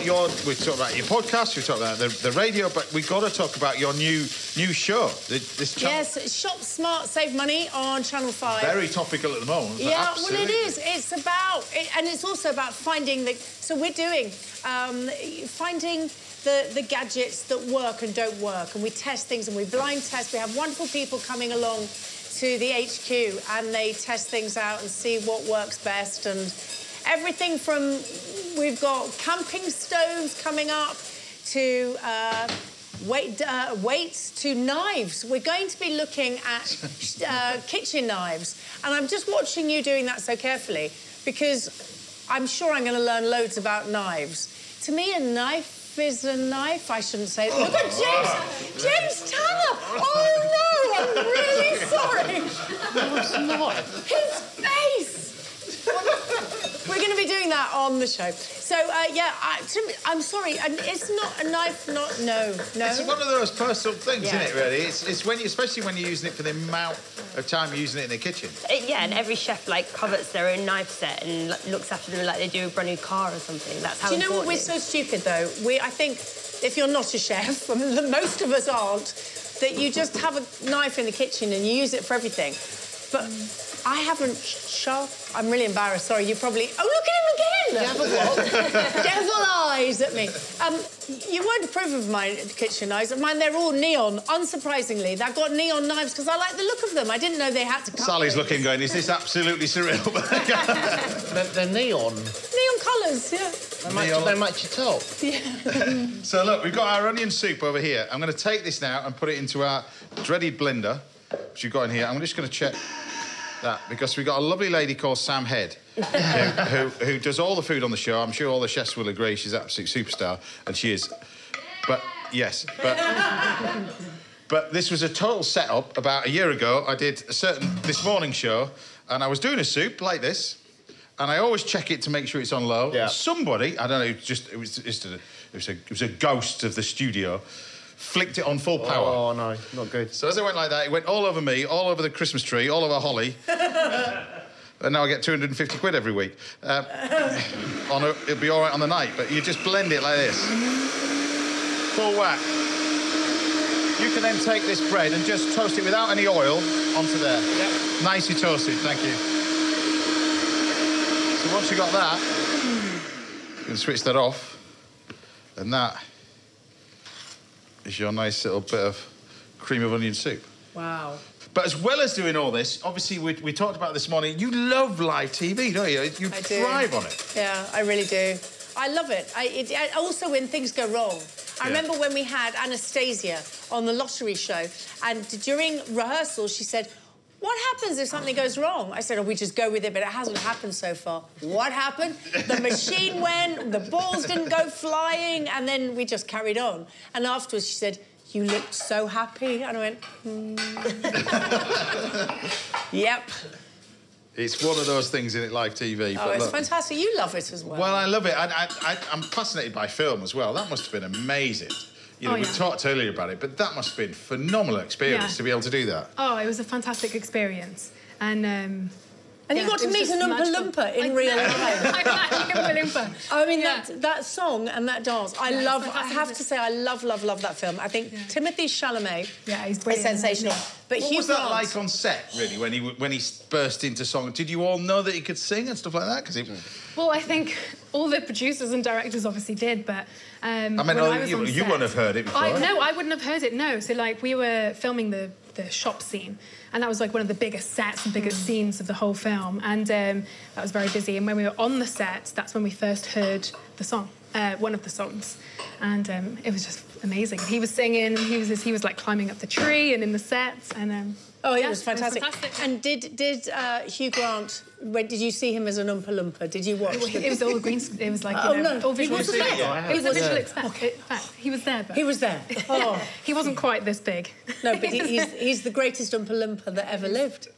about your podcast, we talk about the radio, but we've got to talk about your new show. This yes, Shop Smart, Save Money on Channel 5. Very topical at the moment. Yeah, absolutely. well, it is. It's about... and it's also about finding the... So we're doing... finding the gadgets that work and don't work, and we test things and we blind test. We have wonderful people coming along to the HQ and they test things out and see what works best, and everything from... We've got camping stoves coming up to weights to knives. We're going to be looking at kitchen knives. And I'm just watching you doing that so carefully because I'm sure I'm going to learn loads about knives. To me, a knife is a knife. I shouldn't say it. Look at James! James Tanner! Oh, no! I'm really sorry. No, it's not. His face! We're going to be doing that on the show. So, yeah, I'm sorry, it's not a knife, no. It's one of those personal things, isn't it, really? It's when especially when you're using it for the amount of time you're using it in the kitchen. Yeah, and every chef, like, covets their own knife set and looks after them like they do a brand new car or something. That's how Do you know what? We're so stupid, though. I think if you're not a chef, and most of us aren't, that you just have a knife in the kitchen and you use it for everything. But I haven't I'm really embarrassed. Sorry, you probably... Oh, look at him again! Devil eyes at me. You won't approve of my kitchen knives. Mine, they're all neon. Unsurprisingly, they've got neon knives because I like the look of them. I didn't know they had to cut Sally's things. looking going, is this absolutely surreal? They're neon. Neon colours, yeah. They match your top. Yeah. So, look, we've got our onion soup over here. I'm going to take this now and put it into our dreaded blender, which you've got in here. I'm just going to check that because we've got a lovely lady called Sam Head who does all the food on the show. I'm sure all the chefs will agree she's an absolute superstar, and she is. But, yes, but this was a total setup. About a year ago, I did a certain This Morning show, and I was doing a soup like this, and I always check it to make sure it's on low. Yeah. Somebody, I don't know, it was a ghost of the studio, flicked it on full power. Oh, no, not good. So as I went like that, it went all over me, all over the Christmas tree, all over Holly. And now I get 250 quid every week. It'll be all right on the night, but you just blend it like this. Full whack. You can then take this bread and just toast it without any oil onto there. Yep. Nicely toasted, thank you. So once you've got that, you can switch that off. And that is your nice little bit of cream of onion soup. Wow. But as well as doing all this, obviously we talked about this morning, you love live TV, don't you? You thrive on it. Yeah, I really do. I love it. Also when things go wrong. I remember when we had Anastasia on the lottery show, and during rehearsal she said, "What happens if something goes wrong?" I said, "Oh, we just go with it, but it hasn't happened so far." What happened? The machine went, the balls didn't go flying, and then we just carried on. And afterwards she said, "You looked so happy." And I went, Yep. It's one of those things in it, live TV. Oh, it's fantastic. You love it as well. Well, I love it. I'm fascinated by film as well. That must have been amazing. You know, we talked earlier about it, but that must have been a phenomenal experience to be able to do that. Oh, it was a fantastic experience. And you got to meet an Oompa Loompa in real life. I mean, that song and that dance, I have to say, I love that film. I think Timothée Chalamet is sensational. But what was that like on set, really, when he burst into song? Did you all know that he could sing and stuff like that? Well, I think all the producers and directors obviously did, but... I mean, you wouldn't have heard it before. No, I wouldn't have heard it, no. So, like, we were filming the shop scene, and that was, like, one of the biggest sets and biggest scenes of the whole film, and that was very busy. And when we were on the set, that's when we first heard the song, one of the songs, and it was just amazing. He was singing, he was like, climbing up the tree and in the sets, and... Oh, it was fantastic. And did Hugh Grant... Did you see him as an Oompa Loompa? Did you watch? It was all green. It was like all visual. It was a visual effect. He was there. But he was there. Oh, he wasn't quite this big. No, but he's the greatest Oompa Loompa that ever lived.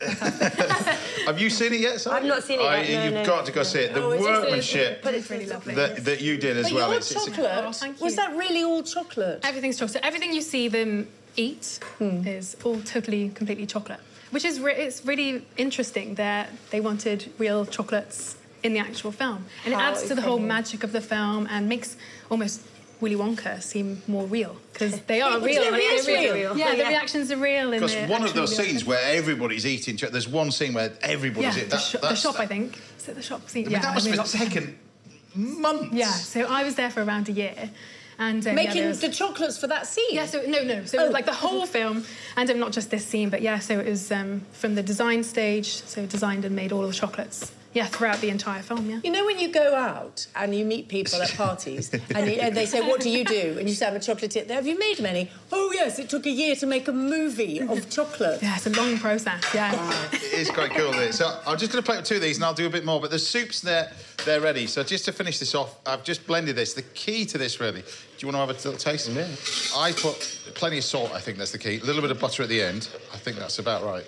Have you seen it yet, Sally? I've not seen it yet. You've got to go see it. The workmanship it's really lovely. that you did as well. Your chocolate. Thank you. Was that really all chocolate? Everything's chocolate. Everything you see them eat is all completely chocolate. Which is it's really interesting that they wanted real chocolates in the actual film. And it adds to the whole magic of the film and makes almost Willy Wonka seem more real, because they are real. They're real. Yeah, the reactions are real. Because one of those scenes where everybody's eating... There's one scene where everybody's eating... The shop, I think. Is it the shop scene? That must have taken months. Yeah, so I was there for around a year. And, making the chocolates for that scene? Yeah, so no. So it was like the whole film, and not just this scene, but so it was from the design stage, so designed and made all the chocolates Yeah, throughout the entire film, yeah. You know when you go out and you meet people at parties and they say, what do? And you say, I'm a chocolatier. Have you made many? Oh, yes, it took a year to make a movie of chocolate. Yeah, it's a long process, yeah. It is quite cool, isn't it? So I'm just going to play with 2 of these and I'll do a bit more, but the soups, they're ready. So just to finish this off, I've just blended this. The key to this, really, do you want to have a little taste? Yeah. I put plenty of salt, I think that's the key. A little bit of butter at the end. I think that's about right.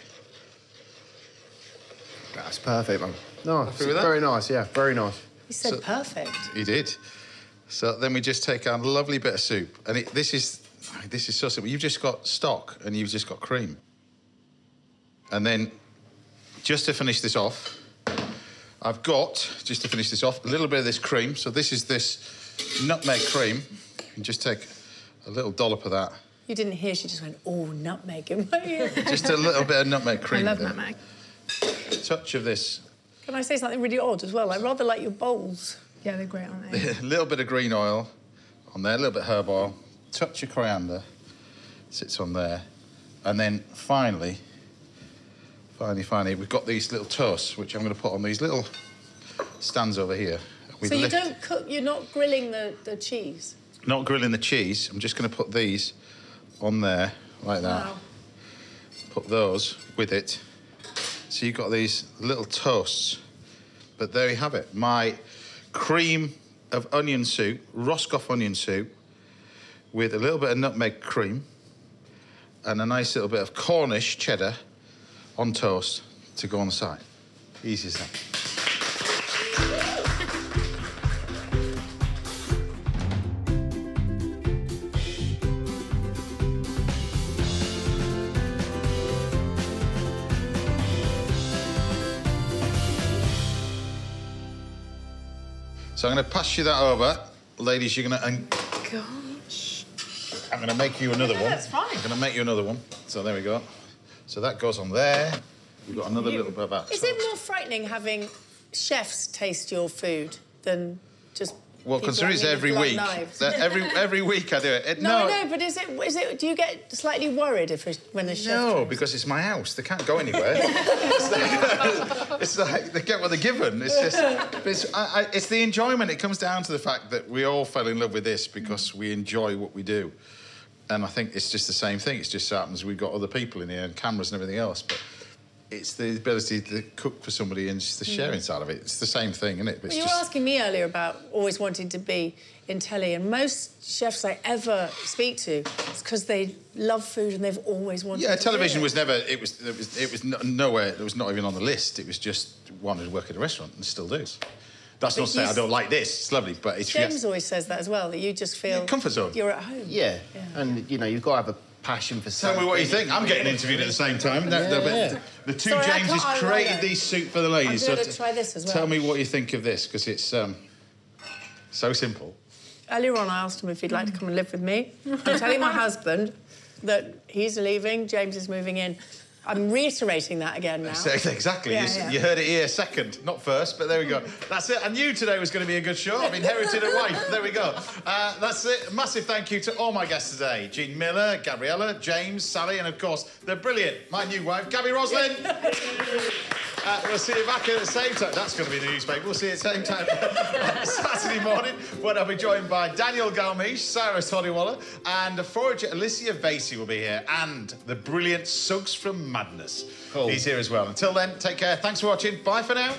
That's perfect, man. Nice. Happy with that? Very nice, yeah, very nice. He said perfect. He did. So then we just take our lovely bit of soup, and this is so simple. You've just got stock and you've just got cream. And then, just to finish this off, I've got, just to finish this off, a little bit of this cream. So this is this nutmeg cream. And just take a little dollop of that. You didn't hear, she just went, oh, nutmeg in my ear. Just a little bit of nutmeg cream. I love nutmeg. Touch of this. Can I say something really odd as well? I rather like your bowls. Yeah, they're great, aren't they? A little bit of green oil on there, a little bit of herb oil. Touch of coriander. Sits on there. And then finally, we've got these little toasts, which I'm going to put on these little stands over here. So you don't cook, you're not grilling the cheese? Not grilling the cheese. I'm just going to put these on there, like that. Wow. Put those with it. So you've got these little toasts. But there you have it. My cream of onion soup, Roscoff onion soup, with a little bit of nutmeg cream and a nice little bit of Cornish cheddar on toast to go on the side. Easy as that. So I'm going to pass you that over. Ladies, you're going to... Gosh. I'm going to make you another one. That's fine. I'm going to make you another one. So there we go. So that goes on there. We've got another little bit of that. Is it more frightening having chefs taste your food than just... Well, consider it's every week. Every week I do it. No, but is it? Do you get slightly worried when a chef? No, because it's my house. They can't go anywhere. it's like they get what they're given. It's just, it's the enjoyment. It comes down to the fact that we all fell in love with this because we enjoy what we do, and I think it's just the same thing. It just happens we've got other people in here and cameras and everything else, but. It's the ability to cook for somebody and just the sharing side of it. It's the same thing, isn't it? Well, you were asking me earlier about always wanting to be in telly, and most chefs I ever speak to, it's because they love food and they've always wanted. Yeah, to television do it. was never. It was nowhere. It was not even on the list. It was just wanted to work in a restaurant and still do. That's not saying I don't like this. It's lovely, but it's James always says that as well. That you just feel comfort zone. You're at home. Yeah, and you know you've got to have a passion for something. Tell me what you think. I'm getting interviewed at the same time. The two Sorry, Jameses created these soup for the ladies. I'm going to try this as well. Tell me what you think of this, because it's so simple. Earlier on, I asked him if he'd like to come and live with me. I'm telling my husband that he's leaving, James is moving in. I'm reiterating that again now. Exactly. You heard it here second, not first, but there we go. That's it. I knew today was going to be a good show. I've inherited a wife. There we go. That's it. Massive thank you to all my guests today. Jean Miller, Gabriella, James, Sally, and, of course, the brilliant, my new wife, Gaby Roslin. We'll see you back at the same time. That's going to be the newspaper. We'll see you at the same time Saturday morning, when I'll be joined by Daniel Galmiche, Sarah Toddywaller, and the forager Alicia Vasey will be here, and the brilliant Suggs from Madness. Cool. He's here as well. Until then, take care. Thanks for watching. Bye for now.